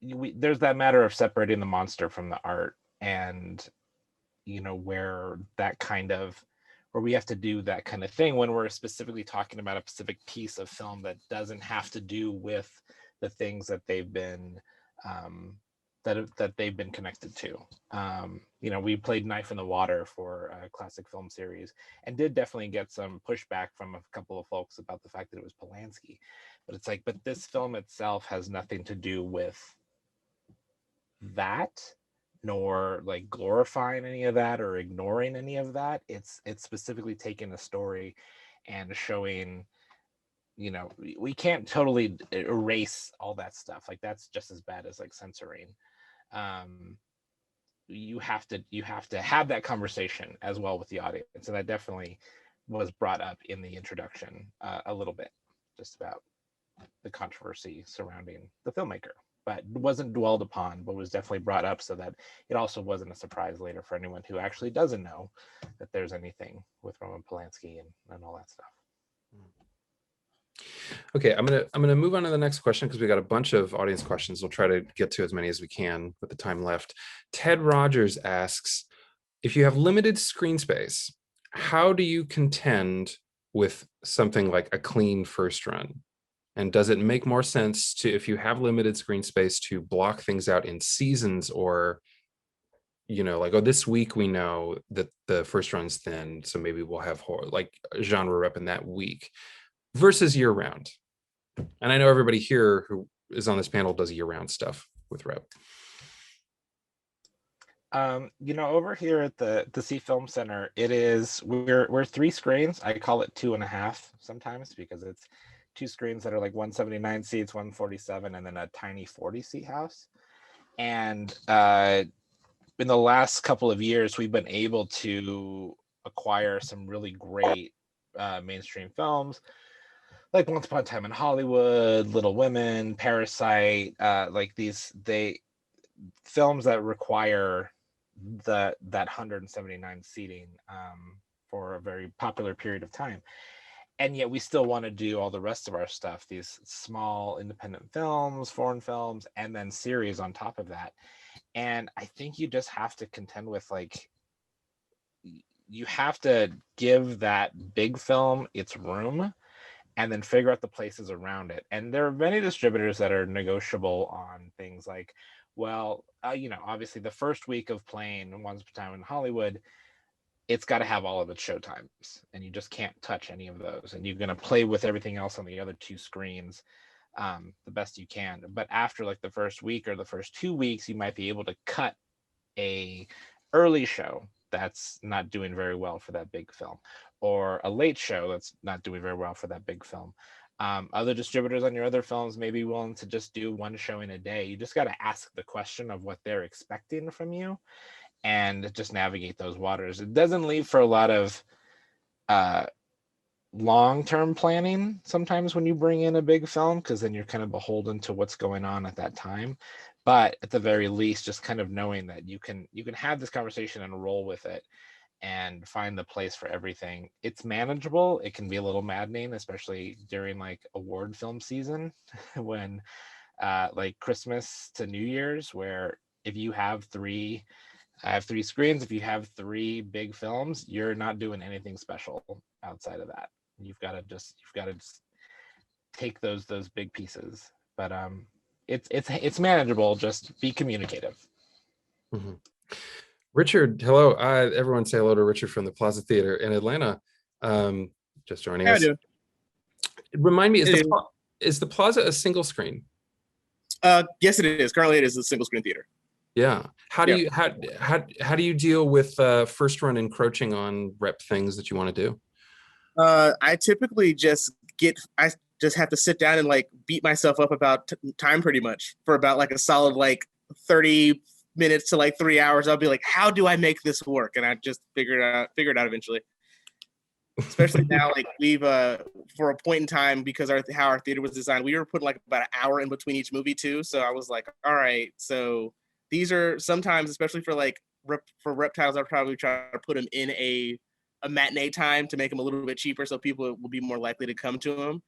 there's that matter of separating the monster from the art, and where we have to do that kind of thing when we're specifically talking about a specific piece of film that doesn't have to do with the things that they've been that they've been connected to. We played Knife in the Water for a classic film series, and did definitely get some pushback from a couple of folks about the fact that it was Polanski. But it's like, but this film itself has nothing to do with that, nor, like, glorifying any of that or ignoring any of that. It's specifically taking a story and showing, we can't totally erase all that stuff. Like, that's just as bad as, like, censoring. You have to have that conversation as well with the audience, and that definitely was brought up in the introduction a little bit, just about the controversy surrounding the filmmaker, but wasn't dwelled upon, but was definitely brought up so that it also wasn't a surprise later for anyone who actually doesn't know that there's anything with Roman Polanski and all that stuff. Okay, I'm gonna move on to the next question, because we got a bunch of audience questions. We'll try to get to as many as we can with the time left. Ted Rogers asks, if you have limited screen space, how do you contend with something like a clean first run? And does it make more sense to, if you have limited screen space, to block things out in seasons, or, like, oh, this week we know that the first run's thin, so maybe we'll have like genre rep in that week, versus year round? And I know everybody here who is on this panel does year round stuff with rep. Over here at the C Film Center, we're 3 screens. I call it 2.5 sometimes because it's 2 screens that are like 179 seats, 147, and then a tiny 40-seat house. And in the last couple of years, we've been able to acquire some really great mainstream films, like Once Upon a Time in Hollywood, Little Women, Parasite, like they films that require that 179 seating for a very popular period of time. And yet we still want to do all the rest of our stuff, these small independent films, foreign films, and then series on top of that. And I think you just have to contend with, like, you have to give that big film its room and then figure out the places around it. And there are many distributors that are negotiable on things like, well, obviously the first week of playing Once Upon a Time in Hollywood, it's got to have all of its showtimes, and you just can't touch any of those. And you're going to play with everything else on the other 2 screens the best you can. But after like the first week or the first 2 weeks, you might be able to cut a early show that's not doing very well for that big film, or a late show that's not doing very well for that big film. Other distributors on your other films may be willing to just do 1 showing a day. You just got to ask the question of what they're expecting from you and just navigate those waters. It doesn't leave for a lot of long-term planning sometimes when you bring in a big film, because then you're kind of beholden to what's going on at that time. But at the very least, just kind of knowing that you can have this conversation and roll with it and find the place for everything. It's manageable. It can be a little maddening, especially during like award film season when like Christmas to New Year's, where if you have I have 3 screens. If you have 3 big films, you're not doing anything special outside of that. You've got to just take those big pieces. But it's manageable. Just be communicative. Mhm. Richard, hello. Everyone say hello to Richard from the Plaza Theater in Atlanta. Just joining How us. you doing? Remind me, Hey. is the Plaza a single screen? Yes, it is. Currently, it is a single screen theater. Yeah. How do Yeah. you how do you deal with first run encroaching on rep things that you want to do? I typically I just have to sit down and like beat myself up about time pretty much for about like a solid like 30 minutes to like 3 hours. I'll be like, how do I make this work? And I just figure it out eventually. Especially now, like we've for a point in time, because how our theater was designed, we were putting like about an hour in between each movie too. So I was like, all right, so these are sometimes, especially for like for reptiles, I'll probably try to put them in a matinee time to make them a little bit cheaper, so people will be more likely to come to them.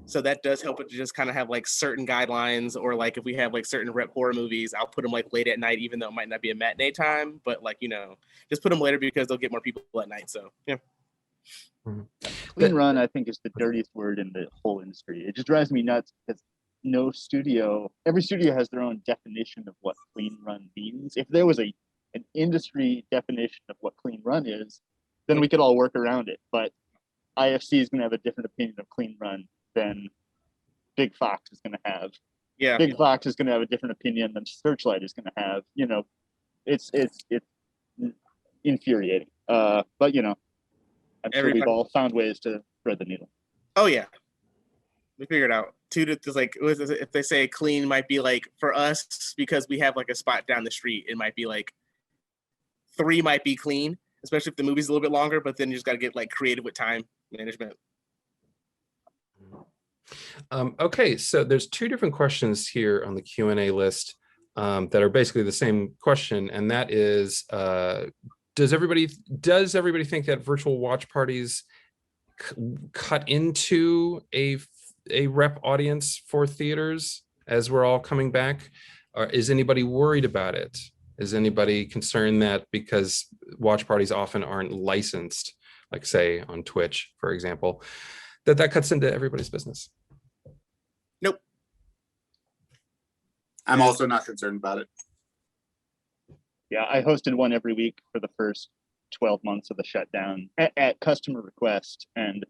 So that does help it to just kind of have like certain guidelines, or like if we have like certain rep horror movies, I'll put them like late at night, even though it might not be a matinee time, but like, just put them later because they'll get more people at night. So yeah. Clean run, I think, is the dirtiest word in the whole industry. It just drives me nuts because every studio has their own definition of what clean run means. If there was an industry definition of what clean run is, then we could all work around it. But IFC is going to have a different opinion of clean run than Big Fox is going to have. Yeah. Big Fox is going to have a different opinion than Searchlight is going to have. It's infuriating. But I'm sure we've all found ways to thread the needle. Oh yeah, we figured out. If they say clean might be like, for us, because we have like a spot down the street, it might be like 3 might be clean, especially if the movie's a little bit longer. But then you just got to get like creative with time management. Okay, so there's 2 different questions here on the Q&A list that are basically the same question, and that is, does everybody think that virtual watch parties cut into a rep audience for theaters as we're all coming back? Or is anybody worried about it? Is anybody concerned that because watch parties often aren't licensed, like say on Twitch, for example, that cuts into everybody's business? Nope. I'm also not concerned about it. Yeah, I hosted one every week for the first 12 months of the shutdown at customer request. And,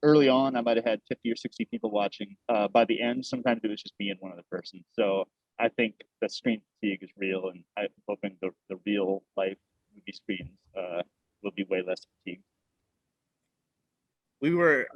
early on, I might have had 50 or 60 people watching. By the end, sometimes it was just me and one other person. So I think the screen fatigue is real, and I'm hoping the real life movie screens will be way less fatigued. We were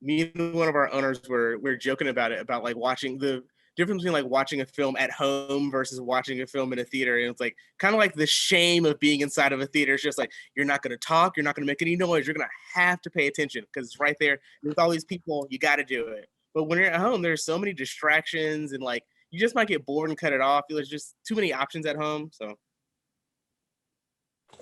me and one of our owners we were joking about it, about like watching the difference between like watching a film at home versus watching a film in a theater. And it's like kind of like the shame of being inside of a theater. It's just like, you're not going to talk, you're not going to make any noise, you're going to have to pay attention because it's right there with all these people. You got to do it. But when you're at home, there's so many distractions, and like you just might get bored and cut it off. There's just too many options at home. So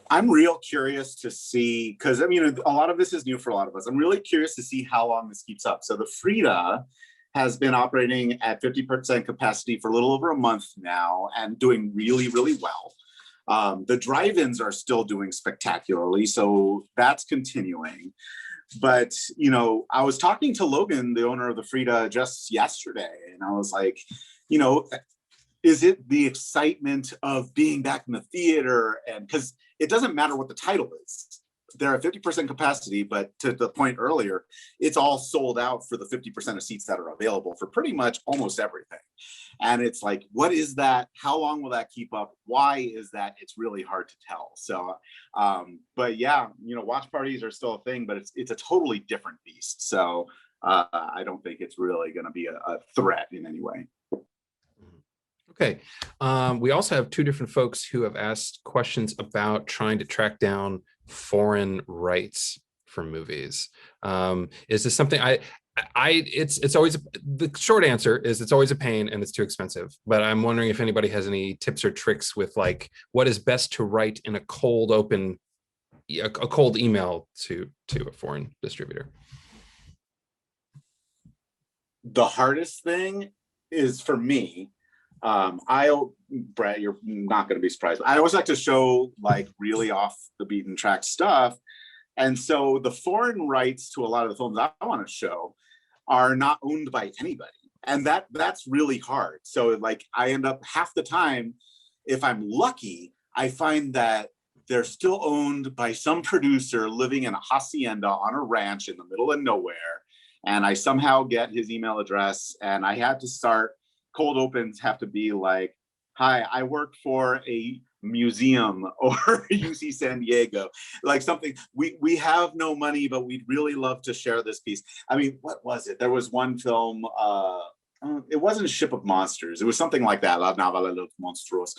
I'm real curious to see, because I mean, a lot of this is new for a lot of us. I'm really curious to see how long this keeps up. So the Frida has been operating at 50% capacity for a little over a month now and doing really, really well. The drive-ins are still doing spectacularly, so that's continuing. But, you know, I was talking to Logan, the owner of the Frida, just yesterday, and I was like, you know, is it the excitement of being back in the theater? And because it doesn't matter what the title is. They're at 50% capacity, but to the point earlier, it's all sold out for the 50% of seats that are available for pretty much almost everything. And it's like, what is that? How long will that keep up? Why is that? It's really hard to tell. So, but yeah, you know, watch parties are still a thing, but it's a totally different beast. So I don't think it's really going to be a threat in any way. Okay. We also have two different folks who have asked questions about trying to track down foreign rights for movies. Is this something it's always, the short answer is it's always a pain and it's too expensive, but I'm wondering if anybody has any tips or tricks with like what is best to write in a cold email to a foreign distributor. The hardest thing is for me, Brett, you're not going to be surprised. I always like to show like really off the beaten track stuff. And so the foreign rights to a lot of the films I want to show are not owned by anybody. And that's really hard. So like I end up half the time, if I'm lucky, I find that they're still owned by some producer living in a hacienda on a ranch in the middle of nowhere. And I somehow get his email address, and I had to start, cold opens have to be like, hi, I work for a museum or UC San Diego, like something, we have no money, but we'd really love to share this piece. I mean, what was it? There was one film, it wasn't a Ship of Monsters. It was something like that, La Nave de los Monstruos,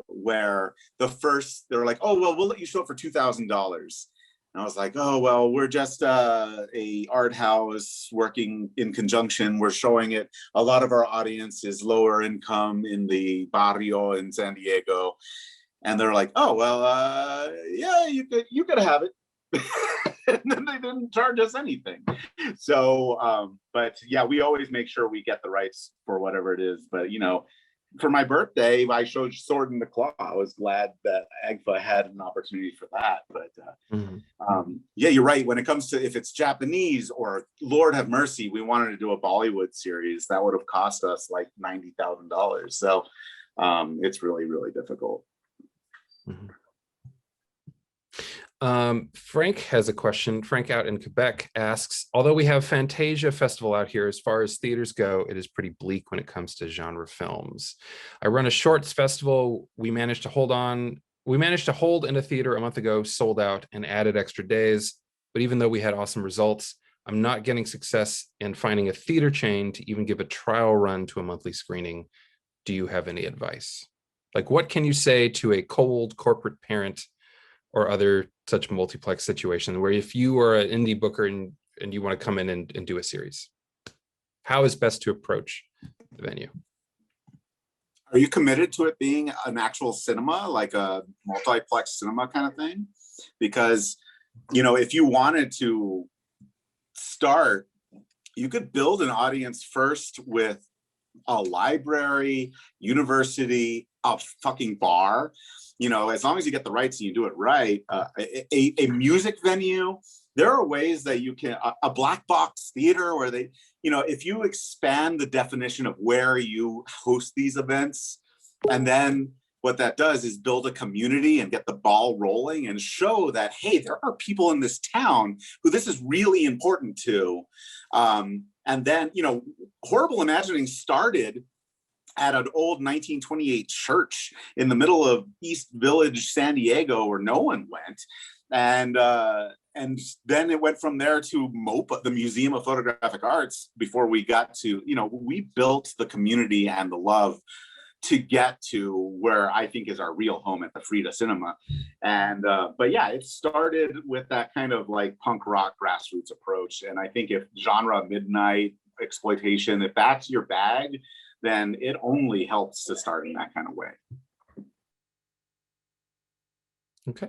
where they were like, oh, well, we'll let you show it for $2,000. And I was like, oh, well, we're just a art house working in conjunction. We're showing it. A lot of our audience is lower income in the barrio in San Diego. And they're like, oh, well, yeah, you could have it. And then they didn't charge us anything. So, but yeah, we always make sure we get the rights for whatever it is. But, you know, for my birthday, I showed Sword in the Claw. I was glad that AGFA had an opportunity for that. But yeah, you're right. When it comes to, if it's Japanese or Lord have mercy, we wanted to do a Bollywood series that would have cost us like $90,000. So it's really, really difficult. Mm-hmm. Frank has a question. Frank out in Quebec asks, although we have Fantasia Festival out here, as far as theaters go, it is pretty bleak when it comes to genre films. I run a shorts festival. We managed to hold in a theater a month ago, sold out, and added extra days. But even though we had awesome results, I'm not getting success in finding a theater chain to even give a trial run to a monthly screening. Do you have any advice? Like, what can you say to a cold corporate parent or other such multiplex situation where if you are an indie booker and you want to come in and do a series, how is best to approach the venue? Are you committed to it being an actual cinema, like a multiplex cinema kind of thing? Because, you know, if you wanted to start, you could build an audience first with a library, university, a fucking bar. You know, as long as you get the rights and you do it right, a music venue, there are ways that you can, a black box theater where they, you know, if you expand the definition of where you host these events, and then what that does is build a community and get the ball rolling and show that, hey, there are people in this town who this is really important to. And then, you know, Horrible Imagining started at an old 1928 church in the middle of East Village, San Diego, where no one went. And then it went from there to MOPA, the Museum of Photographic Arts, before we got to, we built the community and the love to get to where I think is our real home at the Frida Cinema. And but yeah, it started with that kind of like punk rock grassroots approach. And I think if genre, midnight, exploitation, if that's your bag, then it only helps to start in that kind of way. Okay.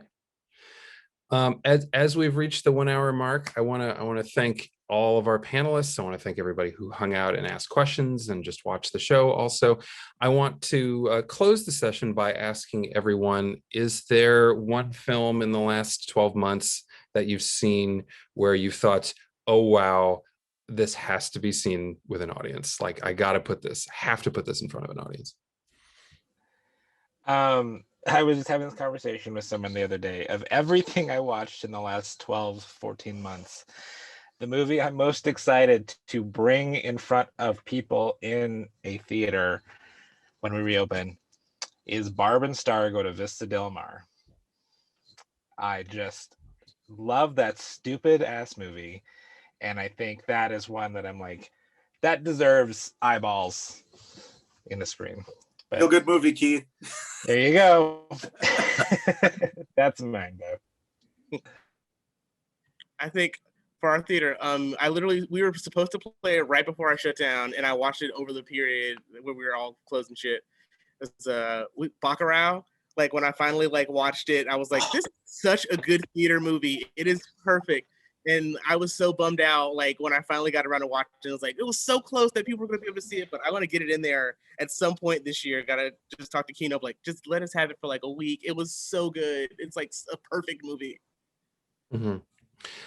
As we've reached the 1 hour mark, I want to thank all of our panelists. I want to thank everybody who hung out and asked questions and just watched the show. Also, I want to close the session by asking everyone, is there one film in the last 12 months that you've seen where you thought, oh, wow, this has to be seen with an audience? Like, I have to put this in front of an audience. I was just having this conversation with someone the other day. Of everything I watched in the last 12, 14 months, the movie I'm most excited to bring in front of people in a theater when we reopen is Barb and Star Go to Vista Del Mar. I just love that stupid ass movie. And I think that is one that I'm like, that deserves eyeballs in the screen. But Feel good movie, Keith. there you go. That's mine, though. I think for our theater, we were supposed to play it right before I shut down, and I watched it over the period where we were all closed and shit. It's Bacurau. Like when I finally watched it, I was like, this is such a good theater movie. It is perfect. And I was so bummed out, when I finally got around to watching it, I was like, it was so close that people were going to be able to see it, but I want to get it in there at some point this year. Got to just talk to Kino, just let us have it for a week. It was so good. It's a perfect movie. Mm-hmm.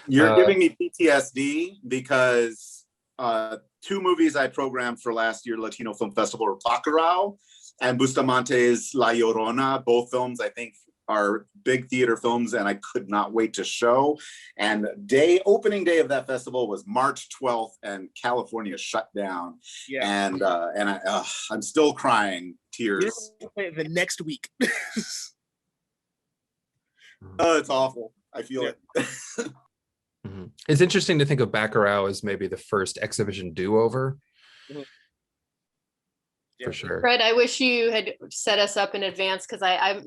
You're giving me PTSD because 2 movies I programmed for last year Latino Film Festival were Bacurau and Bustamante's La Llorona. Both films, I think, are big theater films, and I could not wait to show. And opening day of that festival was March 12th, and California shut down. Yeah. And I'm still crying tears. The next week. Oh, it's awful. I feel it. Mm-hmm. It's interesting to think of Bacurau as maybe the first exhibition do-over. Mm-hmm. For sure. Fred, I wish you had set us up in advance, because I'm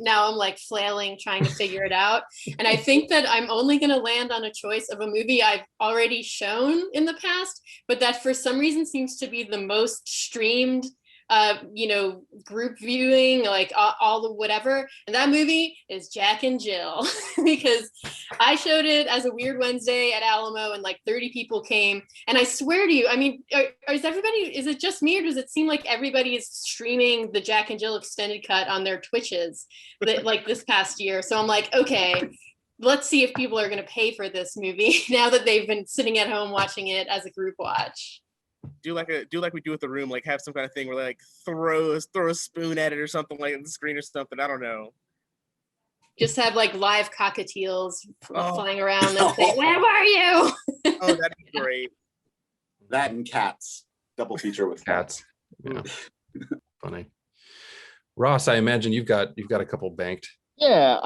flailing trying to figure it out. And I think that I'm only going to land on a choice of a movie I've already shown in the past, but that for some reason seems to be the most streamed, group viewing, all the whatever. And that movie is Jack and Jill, because I showed it as a Weird Wednesday at Alamo, and 30 people came. And I swear to you, I mean, is it just me, or does it seem like everybody is streaming the Jack and Jill extended cut on their Twitches this past year? So I'm like, okay, let's see if people are going to pay for this movie now that they've been sitting at home watching it as a group watch. Do like we do with The Room, have some kind of thing where throw a spoon at it or something on the screen or something. I don't know. Just have live cockatiels flying around and say, "Where were you?" Oh, that'd be great. That and Cats. Double feature with Cats. Yeah. Funny. Ross, I imagine you've got a couple banked. Yeah,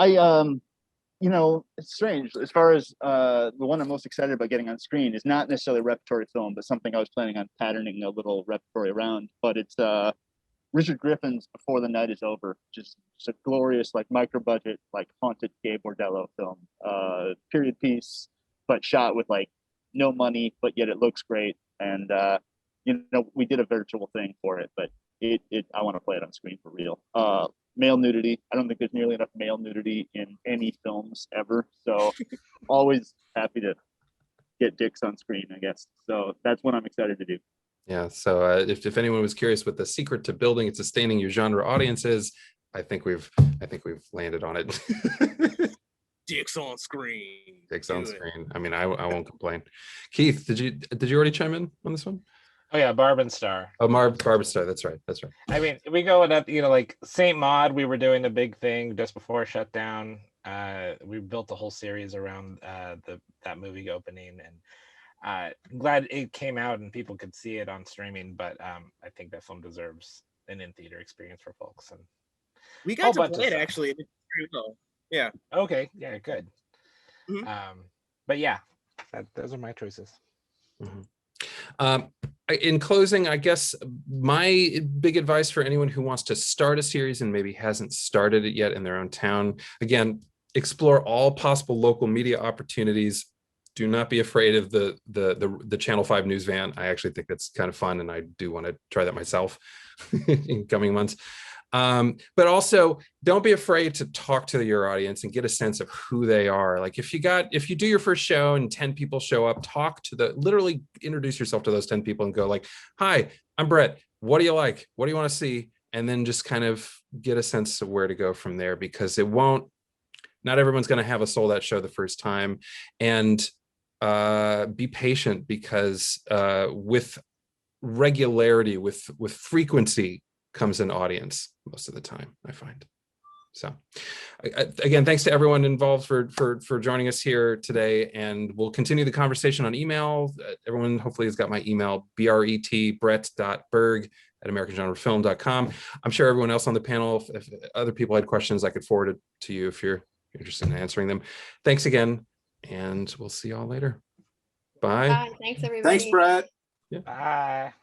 it's strange. As far as the one I'm most excited about getting on screen is not necessarily a repertory film, but something I was planning on patterning a little repertory around. But it's Richard Griffin's Before the Night is Over. Just a glorious, micro budget, haunted gay bordello film. Period piece, but shot with no money, but yet it looks great. And we did a virtual thing for it, but I want to play it on screen for real. Male nudity. I don't think there's nearly enough male nudity in any films ever. So always happy to get dicks on screen, I guess. So that's what I'm excited to do. Yeah. So if anyone was curious what the secret to building and sustaining your genre audience is, I think we've landed on it. Dicks on screen. Dicks on screen. I mean, I won't complain. Keith, did you already chime in on this one? Oh yeah, Barb and Star. Oh, Barb and Star. That's right. I mean, we go with that. Saint Maud, we were doing the big thing just before shutdown. We built the whole series around that movie opening, and glad it came out and people could see it on streaming. But I think that film deserves an in-theater experience for folks. And We whole got to bunch of play it stuff. actually. It's pretty cool. Yeah. Okay, yeah, good. Mhm. But yeah, those are my choices. In closing, I guess my big advice for anyone who wants to start a series and maybe hasn't started it yet in their own town, again, explore all possible local media opportunities. Do not be afraid of the Channel 5 news van. I actually think that's kind of fun, and I do want to try that myself in coming months. But also don't be afraid to talk to your audience and get a sense of who they are. Like if you do your first show and 10 people show up, literally introduce yourself to those 10 people and go like, hi, I'm Bret. What do you like? What do you want to see? And then just kind of get a sense of where to go from there, because not everyone's going to have a sold out show the first time. And be patient, because with regularity, with frequency comes an audience most of the time, I find. So again, thanks to everyone involved for joining us here today, and we'll continue the conversation on email. Everyone hopefully has got my email, bret.berg@americangenrefilm.com. I'm sure everyone else on the panel, if other people had questions, I could forward it to you if you're interested in answering them. Thanks again, and we'll see y'all later. Bye. Bye. Thanks, everybody. Thanks, Brett. Bye.